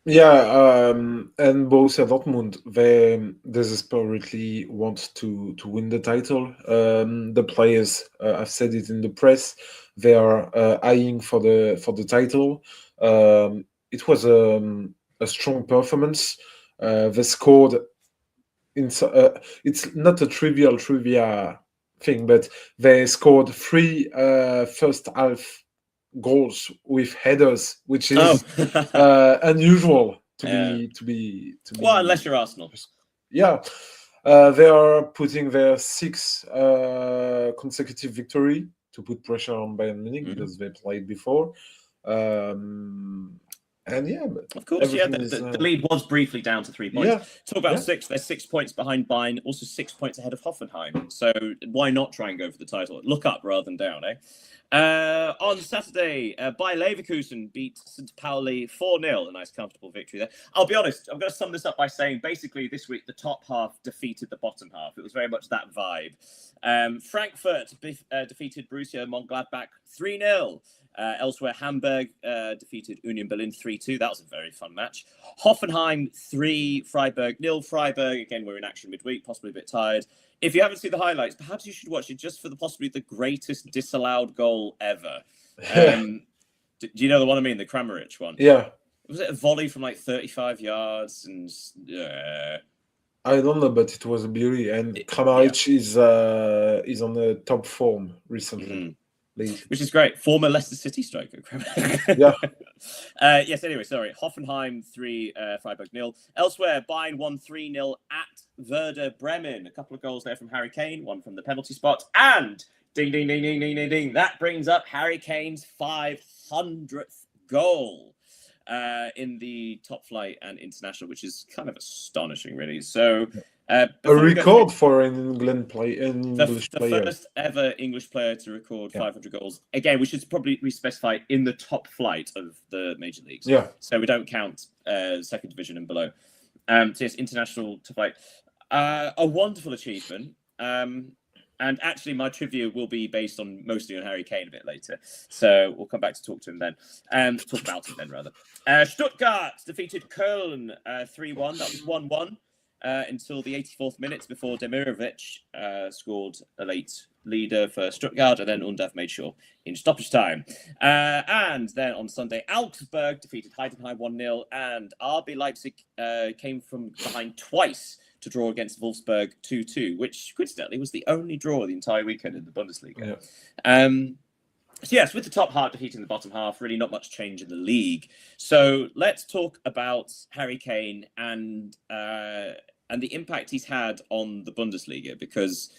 Yeah, and Borussia Dortmund, they desperately want to win the title. The players, I've said it in the press, they are eyeing for the title. It was a strong performance. They scored. It's not a trivia thing, but they scored 3 first half goals with headers, which is unusual to be. Well, unless you're Arsenal. Yeah, they are putting their 6th consecutive victory to put pressure on Bayern Munich because they played before. And yeah, of course, yeah, the lead was briefly down to 3 points. Yeah, talk about 6. They're 6 points behind Bayern, also 6 points ahead of Hoffenheim. So why not try and go for the title? Look up rather than down, on Saturday, Bayer Leverkusen beat St. Pauli 4-0. A nice, comfortable victory there. I'll be honest, I'm going to sum this up by saying basically this week the top half defeated the bottom half. It was very much that vibe. Frankfurt defeated Borussia Mönchengladbach 3-0. Elsewhere, Hamburg defeated Union Berlin 3-2. That was a very fun match. Hoffenheim 3, Freiburg 0. Freiburg, again, we're in action midweek, possibly a bit tired. If you haven't seen the highlights, perhaps you should watch it just for possibly the greatest disallowed goal ever. Do you know the one I mean? The Kramaric one? Yeah. Was it a volley from like 35 yards? And I don't know, but it was a beauty. And Kramaric is on the top form recently. Which is great. Former Leicester City striker. Yeah. Yes, anyway, sorry. Hoffenheim 3, Freiburg 0. Elsewhere, Bayern won 3-0 at Werder Bremen. A couple of goals there from Harry Kane, one from the penalty spot. And ding, ding, ding, ding, ding, ding, ding. That brings up Harry Kane's 500th goal in the top flight and international, which is kind of astonishing, really. So a record for an English player. The first ever English player to record 500 goals. Again, we should probably specify in the top flight of the major leagues. Yeah. So we don't count second division and below. So yes, international top flight. A wonderful achievement. And actually, my trivia will be based mostly on Harry Kane a bit later. So we'll come back to talk to him then. Talk about him then, rather. Stuttgart defeated Köln 3-1. That was 1-1. Until the 84th minute, before Demirovic scored a late leader for Stuttgart, and then Undav made sure in stoppage time. And then on Sunday, Augsburg defeated Heidenheim 1-0, and RB Leipzig came from behind twice to draw against Wolfsburg 2-2, which coincidentally was the only draw the entire weekend in the Bundesliga. Yeah. So yes, with the top half defeating the bottom half, really not much change in the league. So let's talk about Harry Kane and the impact he's had on the Bundesliga, because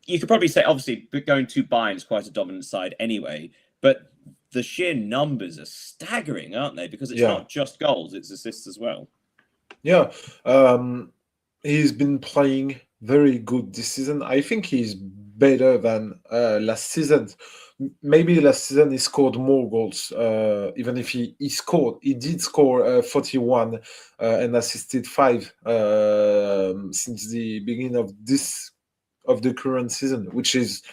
you could probably say, obviously, going to Bayern is quite a dominant side anyway, but the sheer numbers are staggering, aren't they? Because it's not just goals, it's assists as well. Yeah, he's been playing very good this season. I think he's better than last season. Maybe last season he scored more goals, even if he did score 41 and assisted 5 since the beginning of the current season, which is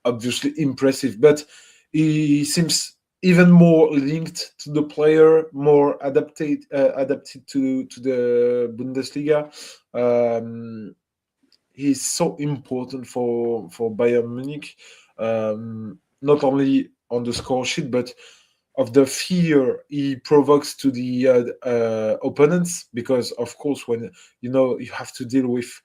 obviously impressive. But he seems even more linked to the player, more adapted to the Bundesliga. He's so important for Bayern Munich. Not only on the score sheet, but of the fear he provokes to the opponents, because of course when you have to deal with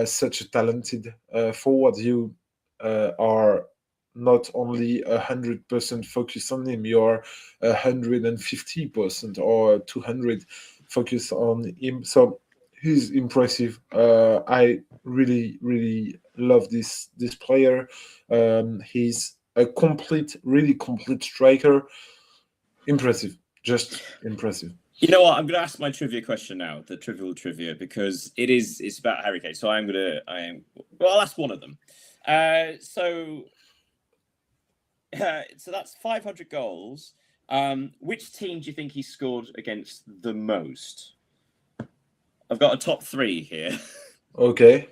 such a talented forward, you are not only 100% focused on him, you are 150% or 200 focused on him. So he's impressive. I really love this player. He's a really complete striker. Impressive, just impressive. You know what? I'm going to ask my trivia question now, the trivial trivia, because it's about Harry Kane. So I'll ask one of them. So that's 500 goals. Which team do you think he scored against the most? I've got a top 3 here. Okay.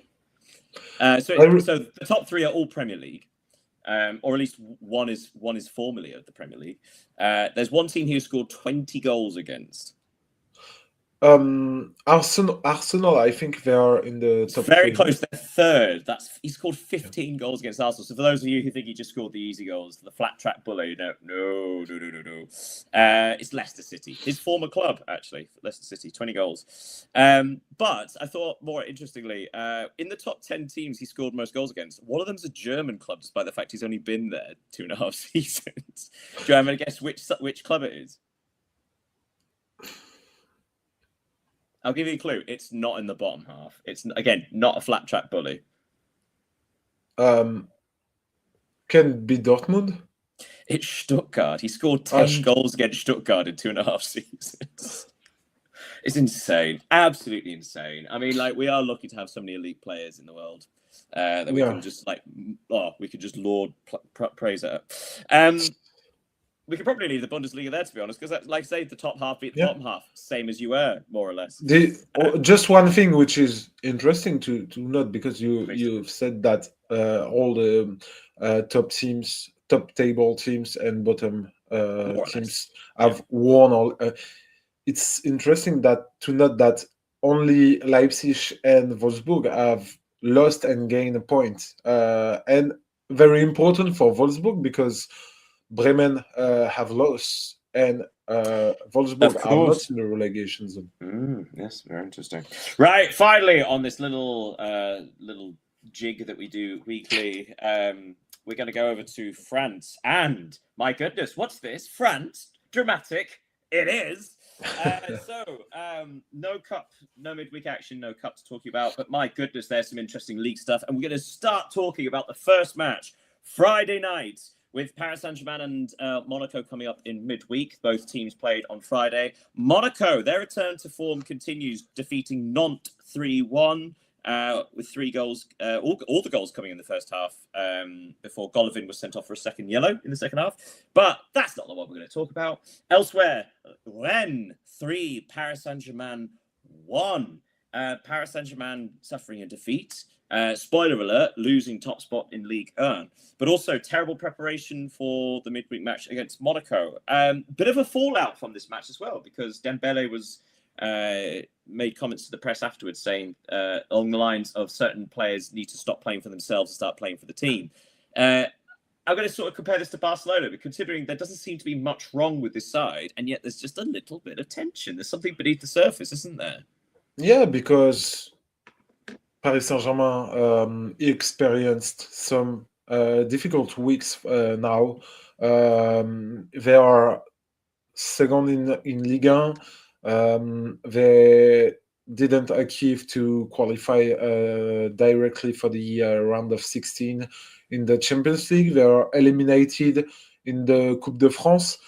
So the top 3 are all Premier League. Or at least one is formerly of the Premier League. There's one team who scored 20 goals against. Arsenal, I think they are in the top Very 3. close. They're third. He scored 15 goals against Arsenal. So for those of you who think he just scored the easy goals, the flat track bully, no. It's Leicester City, his former club, actually. Leicester City, 20 goals. But I thought more interestingly, in the top 10 teams he scored most goals against, one of them's a German club, despite the fact he's only been there 2.5 seasons. Do you have any guess which club it is? I'll give you a clue. It's not in the bottom half. It's, again, not a flat track bully. Can be Dortmund? It's Stuttgart. He scored 10 goals against Stuttgart in 2.5 seasons. It's insane. Absolutely insane. I mean, we are lucky to have so many elite players in the world that we can just, we could just laud praise it. We could probably leave the Bundesliga there, to be honest, because, like I say, the top half beat the bottom half, same as you were, more or less. Just one thing which is interesting to note, because you've said that all the top table teams and bottom teams have won all. It's interesting to note that only Leipzig and Wolfsburg have lost and gained a point, and very important for Wolfsburg because Bremen have lost, and Wolfsburg are not in the relegation zone. Yes, very interesting. Right, finally, on this little jig that we do weekly, we're going to go over to France. And, my goodness, what's this? France? Dramatic. It is. No cup, no midweek action, no cup to talk about. But, my goodness, there's some interesting league stuff. And we're going to start talking about the first match, Friday night, with Paris Saint-Germain and Monaco coming up in midweek. Both teams played on Friday. Monaco, their return to form continues, defeating Nantes 3-1 with 3 goals. All the goals coming in the first half before Golovin was sent off for a second yellow in the second half. But that's not what we're going to talk about. Elsewhere, Rennes 3, Paris Saint-Germain 1. Paris Saint-Germain suffering a defeat. Spoiler alert, losing top spot in Ligue 1, but also terrible preparation for the midweek match against Monaco. Bit of a fallout from this match as well, because Dembele was made comments to the press afterwards saying along the lines of certain players need to stop playing for themselves and start playing for the team. I'm going to sort of compare this to Barcelona, but considering there doesn't seem to be much wrong with this side, and yet there's just a little bit of tension. There's something beneath the surface, isn't there? Yeah, because Paris Saint-Germain experienced some difficult weeks now. They are second in Ligue 1. They didn't achieve to qualify directly for the round of 16 in the Champions League. They are eliminated in the Coupe de France.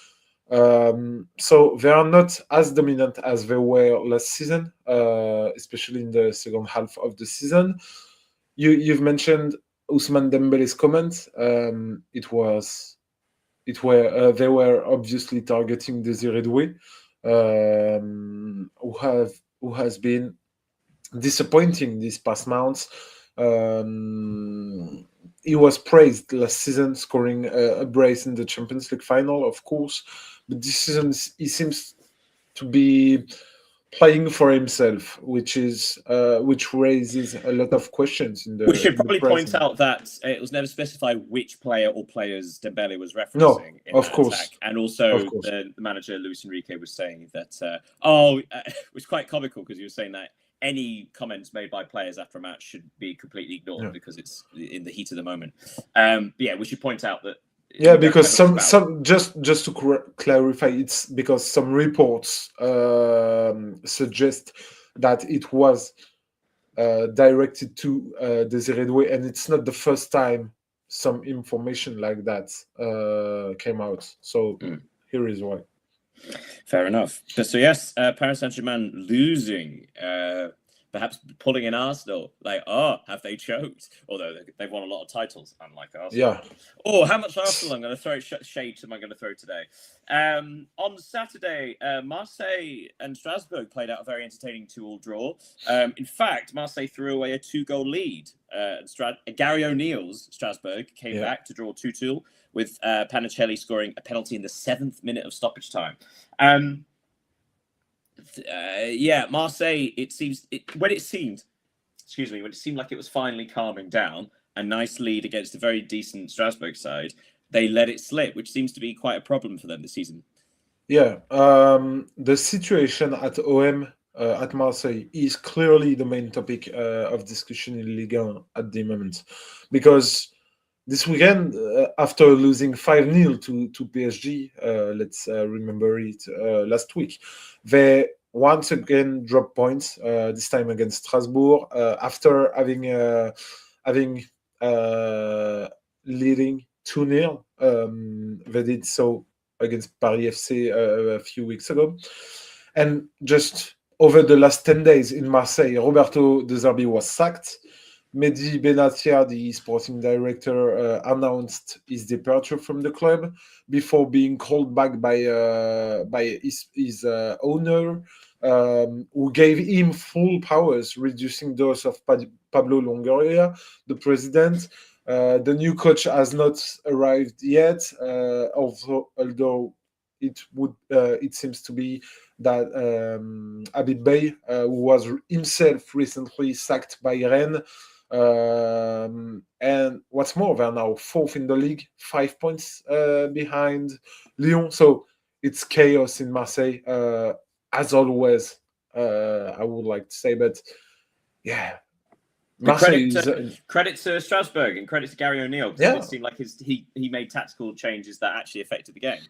So they are not as dominant as they were last season, especially in the second half of the season. You've mentioned Ousmane Dembele's comment. They were obviously targeting Désiré Doué, who has been disappointing these past months. He was praised last season, scoring a brace in the Champions League final, of course. But this season, he seems to be playing for himself, which raises a lot of questions. We should probably point out that it was never specified which player or players Dembele was referencing. No, in of that course. Attack. And also, the manager, Luis Enrique, was saying that, it was quite comical because he was saying that any comments made by players after a match should be completely ignored because it's in the heat of the moment. We should point out that. Yeah, because some just to clarify, it's because some reports suggest that it was directed to Desiré Doué, and it's not the first time some information like that came out. So here is why. Fair enough. So yes, Paris Saint-Germain losing, perhaps pulling in Arsenal. Like, have they choked? Although they've won a lot of titles, unlike Arsenal. Yeah. Oh, how much Arsenal I'm going to throw shade am I going to throw today? On Saturday, Marseille and Strasbourg played out a very entertaining 2-2 draw. In fact, Marseille threw away a 2-goal lead. Gary O'Neill's Strasbourg came back to draw 2-2 with Panicelli scoring a penalty in the 7th minute of stoppage time. Marseille, when it seemed like it was finally calming down, a nice lead against a very decent Strasbourg side, they let it slip, which seems to be quite a problem for them this season. Yeah, the situation at OM at Marseille is clearly the main topic of discussion in Ligue 1 at the moment, because this weekend, after losing 5-0 to PSG, let's remember it, last week, they once again dropped points, this time against Strasbourg, after having leading 2-0. They did so against Paris FC a few weeks ago. And just over the last 10 days in Marseille, Roberto De Zerbi was sacked. Mehdi Benatia, the sporting director, announced his departure from the club before being called back by his owner, who gave him full powers, reducing those of Pablo Longoria, the president. The new coach has not arrived yet, although it seems to be that Habib Bey, who was himself recently sacked by Rennes. And what's more, they're now 4th in the league, 5 points behind Lyon. So it's chaos in Marseille, as always, I would like to say. But yeah, Marseille credit to Strasbourg and credit to Gary O'Neill, because it seemed like he made tactical changes that actually affected the game.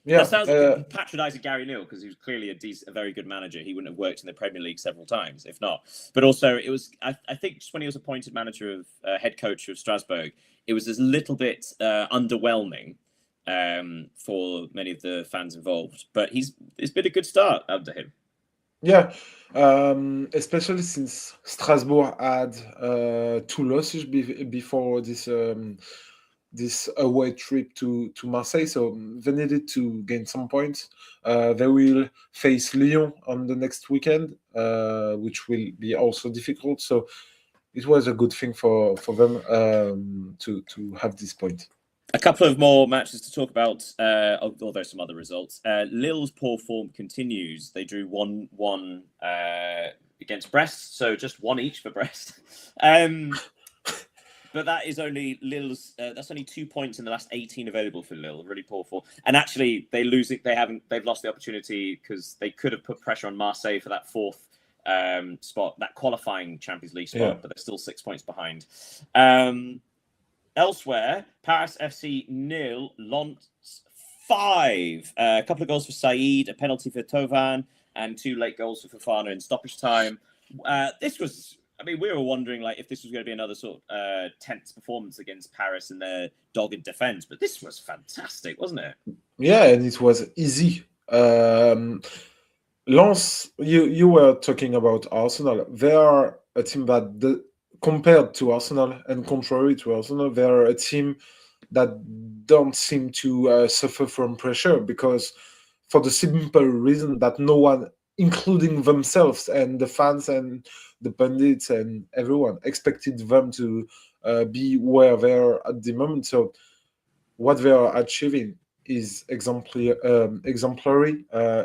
Yeah, that sounds like patronising Gary O'Neill, because he was clearly a very good manager. He wouldn't have worked in the Premier League several times, if not. But also, it was I think just when he was appointed manager of head coach of Strasbourg, it was a little bit underwhelming for many of the fans involved. But it's been a good start under him. Yeah, especially since Strasbourg had 2 losses before this away trip to Marseille, so they needed to gain some points. They will face Lyon on the next weekend, which will be also difficult. So it was a good thing for them to have this point. A couple of more matches to talk about, although some other results. Lille's poor form continues. They drew 1-1 against Brest, so just 1 each for Brest. But that is only Lille's. That's only 2 points in the last 18 available for Lille. Really poor form. And actually, they lose it. They've lost the opportunity because they could have put pressure on Marseille for that 4th spot, that qualifying Champions League spot. But they're still 6 points behind. Elsewhere, Paris FC 0, Lens 5. A couple of goals for Saïd, a penalty for Thauvin, and 2 late goals for Fofana in stoppage time. This was. I mean, we were wondering if this was going to be another sort of tense performance against Paris and their dogged defense, but this was fantastic, wasn't it? Yeah, and it was easy. Lens, you were talking about Arsenal. They are a team that, compared to Arsenal and contrary to Arsenal, they are a team that don't seem to suffer from pressure, because for the simple reason that no one, including themselves and the fans and the pundits and everyone, expected them to be where they are at the moment. So what they are achieving is exemplary.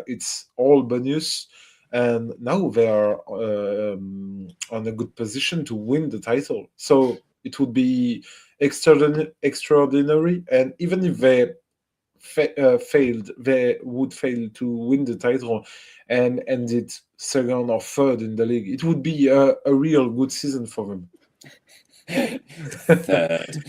It's all bonus. And now they are on a good position to win the title. So it would be extraordinary. And even if they failed, they would fail to win the title and ended 2nd or 3rd in the league. It would be a real good season for them. 3rd.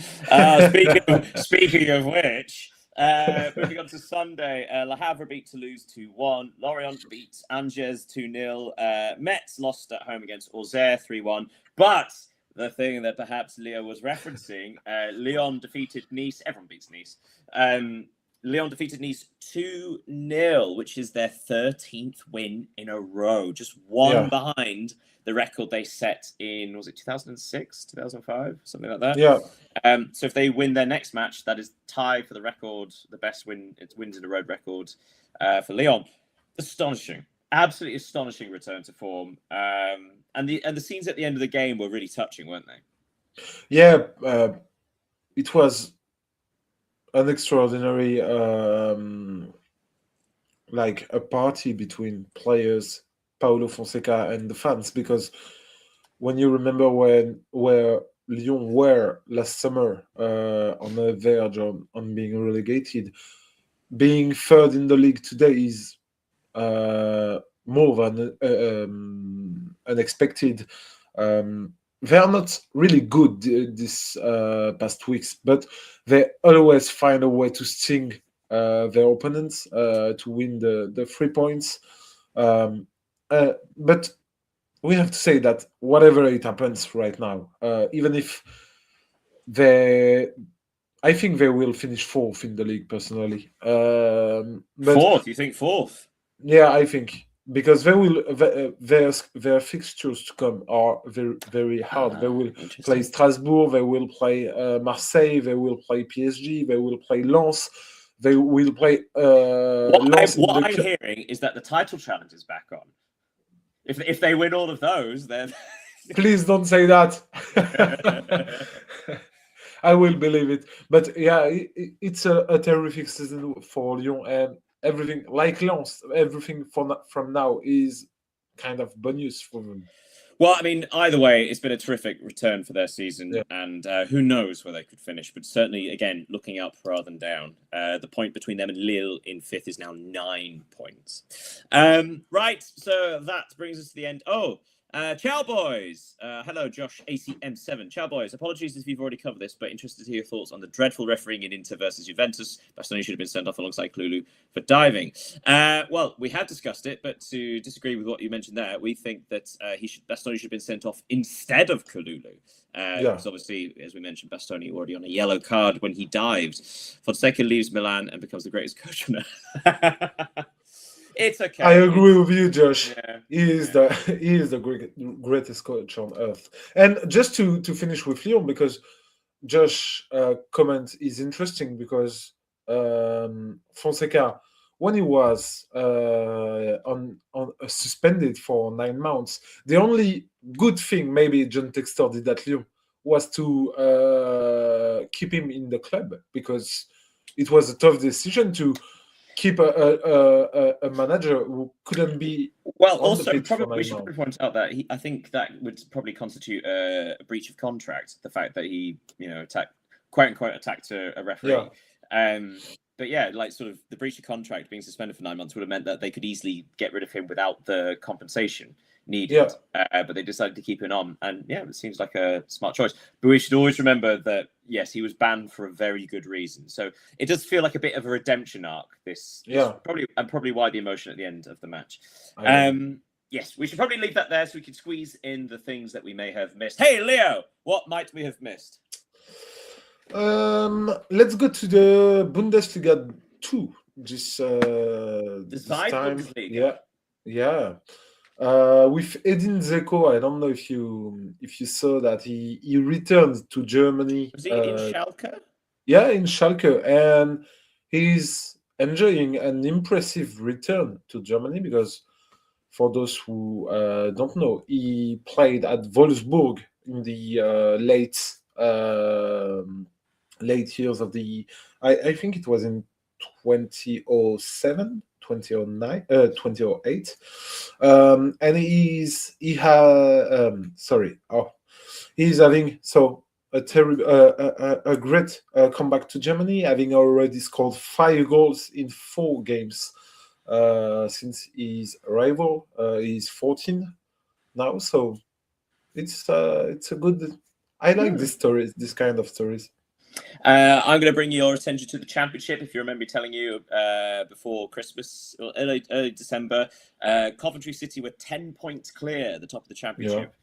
Speaking of which, Moving on to Sunday, Le Havre beat Toulouse 2-1. Lorient beat Angers 2-0. Metz lost at home against Auxerre 3-1. But the thing that perhaps Leo was referencing, Lyon defeated Nice. Everyone beats Nice. Lyon defeated Nice 2-0, which is their 13th win in a row. Just one behind the record they set in, was it 2006, 2005, something like that? Yeah. So if they win their next match, that is tied for the record, the best wins in a row record for Lyon. Astonishing, absolutely astonishing return to form. And the scenes at the end of the game were really touching, weren't they? Yeah, it was an extraordinary, like a party between players, Paulo Fonseca and the fans, because when you remember where Lyon were last summer on the verge on being relegated, being third in the league today is more than unexpected. They are not really good this past weeks, but they always find a way to sting their opponents to win the 3 points. But we have to say that whatever it happens right now, even if I think they will finish fourth in the league personally. But, fourth? You think fourth? Yeah, I think because they will their fixtures to come are very very hard. They will play Strasbourg, they will play Marseille, they will play PSG, they will play Lens, they will play. What I'm hearing is that the title challenge is back on. If they win all of those, then please don't say that. I will believe it. But yeah, it's a terrific season for Lyon, and everything like Lens, everything from now is kind of bonus for them. Well, I mean, either way, it's been a terrific return for their season, and who knows where they could finish. But certainly, again, looking up rather than down. The point between them and Lille in fifth is now 9 points. Right, so that brings us to the end. Ciao, boys. Hello, Josh, ACM7. Ciao, boys. Apologies if you've already covered this, but interested to hear your thoughts on the dreadful refereing in Inter versus Juventus. Bastoni should have been sent off alongside Kalulu for diving. Well, we have discussed it, but to disagree with what you mentioned there, we think that Bastoni should have been sent off instead of Kalulu. Because obviously, as we mentioned, Bastoni already on a yellow card when he dived. Fonseca leaves Milan and becomes the greatest coach on earth. It's okay. I agree with you, Josh. He is the greatest coach on earth. And just to finish with Lyon, because Josh' comment is interesting, because Fonseca, when he was on suspended for 9 months, the only good thing maybe John Textor did at Lyon was to keep him in the club, because it was a tough decision to keep a manager who couldn't be. Well, also, probably we should point out that I think that would probably constitute a breach of contract. The fact that he, quote unquote, attacked a referee. But yeah, like sort of the breach of contract, being suspended for 9 months would have meant that they could easily get rid of him without the compensation needed. But they decided to keep him on, and it seems like a smart choice. But we should always remember that yes, he was banned for a very good reason. So it does feel like a bit of a redemption arc. This probably why the emotion at the end of the match. Yes, we should probably leave that there so we can squeeze in the things that we may have missed. Hey, Leo, what might we have missed? Let's go to the Bundesliga 2 this time. Bundesliga. With Edin Dzeko, I don't know if you saw that he returned to Germany. Was he in Schalke? Yeah, in Schalke, and he's enjoying an impressive return to Germany, because for those who don't know, he played at Wolfsburg in the late years of the. I think it was in 2007. 2009, 2008, and he's having a great comeback to Germany, having already scored 5 goals in 4 games since his arrival. He's 14 now, so it's a good. I like this kind of stories. I'm going to bring your attention to the Championship. If you remember me telling you before Christmas, or early December, Coventry City were 10 points clear at the top of the Championship.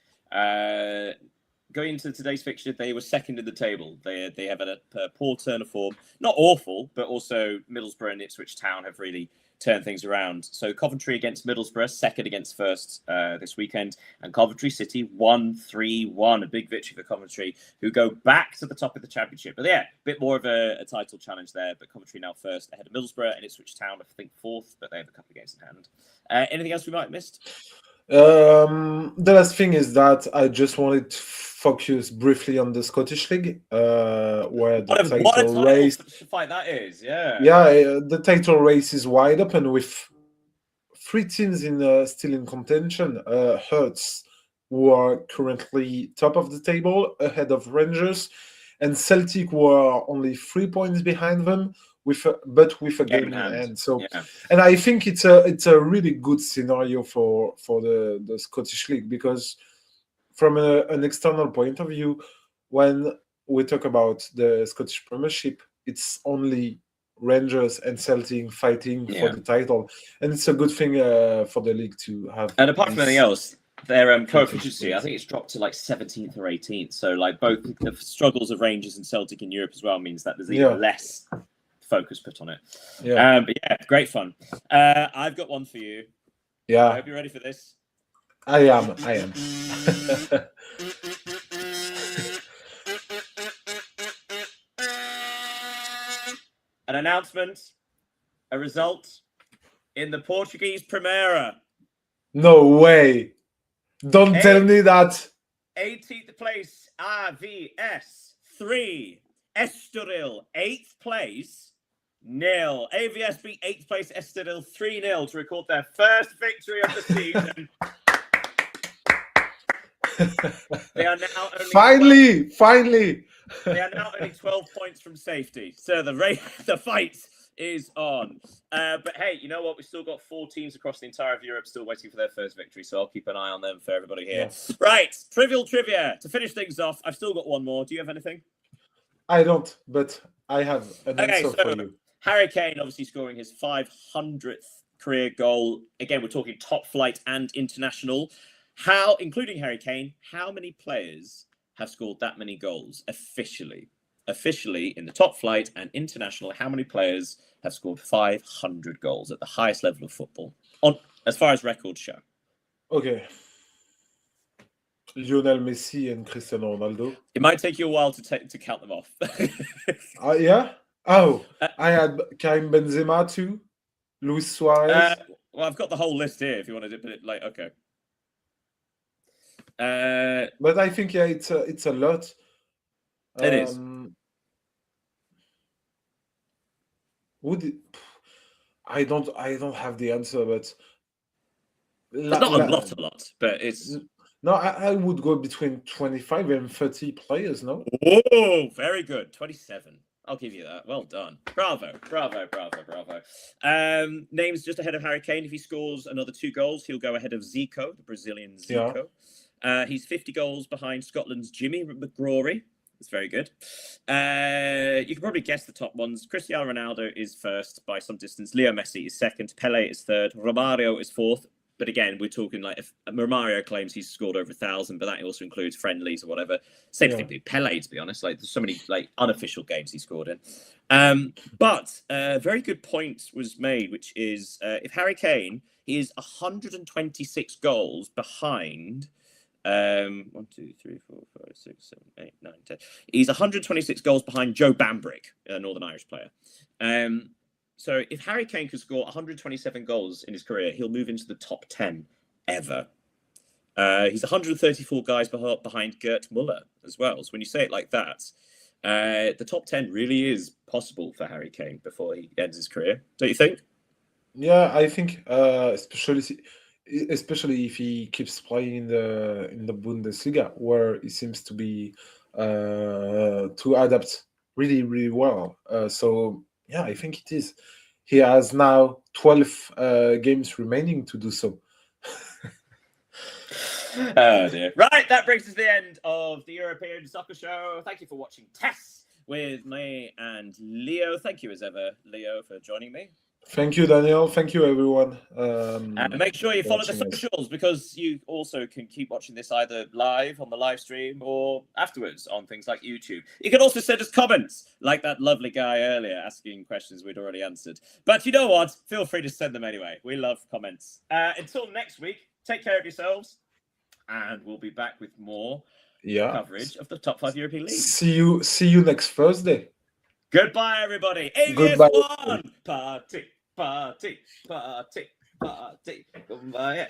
Going into today's fixture, they were second in the table. They have a poor turn of form. Not awful, but also Middlesbrough and Ipswich Town have really turned things around. So Coventry against Middlesbrough, second against first this weekend. And Coventry City won 3-1. A big victory for Coventry, who go back to the top of the Championship. But yeah, a bit more of a title challenge there. But Coventry now first ahead of Middlesbrough, and Ipswich Town, I think, fourth. But they have a couple of games in hand. Anything else we might have missed? The last thing is that I just wanted to focus briefly on the Scottish League, where the What a title race. fight that is, yeah. Yeah, the title race is wide open with 3 teams still in contention. Hearts, who are currently top of the table, ahead of Rangers, and Celtic, who are only 3 points behind them, with a game in hand. So, yeah. And I think it's a really good scenario for the Scottish League, because from an external point of view, when we talk about the Scottish Premiership, it's only Rangers and Celtic fighting for the title, and it's a good thing for the league to have. And apart from anything else, their coefficient, I think it's dropped to like 17th or 18th. So like both the struggles of Rangers and Celtic in Europe as well means that there's even less focus put on it. But yeah, great fun. I've got one for you. Yeah, I hope you're ready for this. I am. An announcement, a result in the Portuguese Primeira. No way. Don't tell me that. 18th place, AVS 3. Estoril, 8th place, 0. AVS beat 8th place Estoril 3-0 to record their first victory of the season. They are now only finally. They are now only 12 points from safety. So the fight is on. But hey, you know what? We've still got 4 teams across the entire of Europe still waiting for their first victory. So I'll keep an eye on them for everybody here. Yes. Right. Trivial trivia. To finish things off, I've still got one more. Do you have anything? I don't, but I have an answer for you. Harry Kane obviously scoring his 500th career goal. Again, we're talking top flight and international. Including Harry Kane, how many players have scored that many goals officially? Officially in the top flight and international, how many players have scored 500 goals at the highest level of football, as far as records show? Okay. Lionel Messi and Cristiano Ronaldo. It might take you a while to count them off. Yeah? Oh, I had Karim Benzema too. Luis Suarez. Well, I've got the whole list here if you want to put it like, okay. But I think it's a lot. It is. I don't have the answer, but not a lot, but it's no. I would go between 25 and 30 players. No. Oh, very good. 27. I'll give you that. Well done. Bravo. Names just ahead of Harry Kane. If he scores another 2 goals, he'll go ahead of Zico, the Brazilian Zico. Yeah. He's 50 goals behind Scotland's Jimmy McGrory. That's very good. You can probably guess the top ones. Cristiano Ronaldo is first by some distance. Leo Messi is second. Pele is third. Romario is fourth. But again, we're talking like if Romario claims he's scored over 1,000, but that also includes friendlies or whatever. Same thing with Pele, to be honest. Like there's so many like unofficial games he scored in. But a very good point was made, which is if Harry Kane, he is 126 goals behind. 1, 2, 3, 4, 5, 6, 7, 8, 9, 10. He's 126 goals behind Joe Bambrick, a Northern Irish player. So if Harry Kane could score 127 goals in his career, he'll move into the top 10 ever. He's 134 guys behind Gerd Müller as well. So when you say it like that, the top 10 really is possible for Harry Kane before he ends his career. Don't you think? Yeah, I think especially if he keeps playing in the Bundesliga, where he seems to be to adapt really, really well. So yeah, I think it is. He has now 12 games remaining to do so. Oh dear. Right, that brings us to the end of the European Soccer Show. Thank you for watching TES with me and Leo. Thank you as ever, Leo, for joining me. Thank you, Daniel. Thank you, everyone. And make sure you follow the watching us. socials, because you also can keep watching this either live on the live stream or afterwards on things like YouTube. You can also send us comments like that lovely guy earlier asking questions we'd already answered. But you know what? Feel free to send them anyway. We love comments. Until next week, take care of yourselves, and we'll be back with more coverage of the top 5 European leagues. See you next Thursday. Goodbye, everybody. Goodbye. AVS1 party, party, party, party. Goodbye.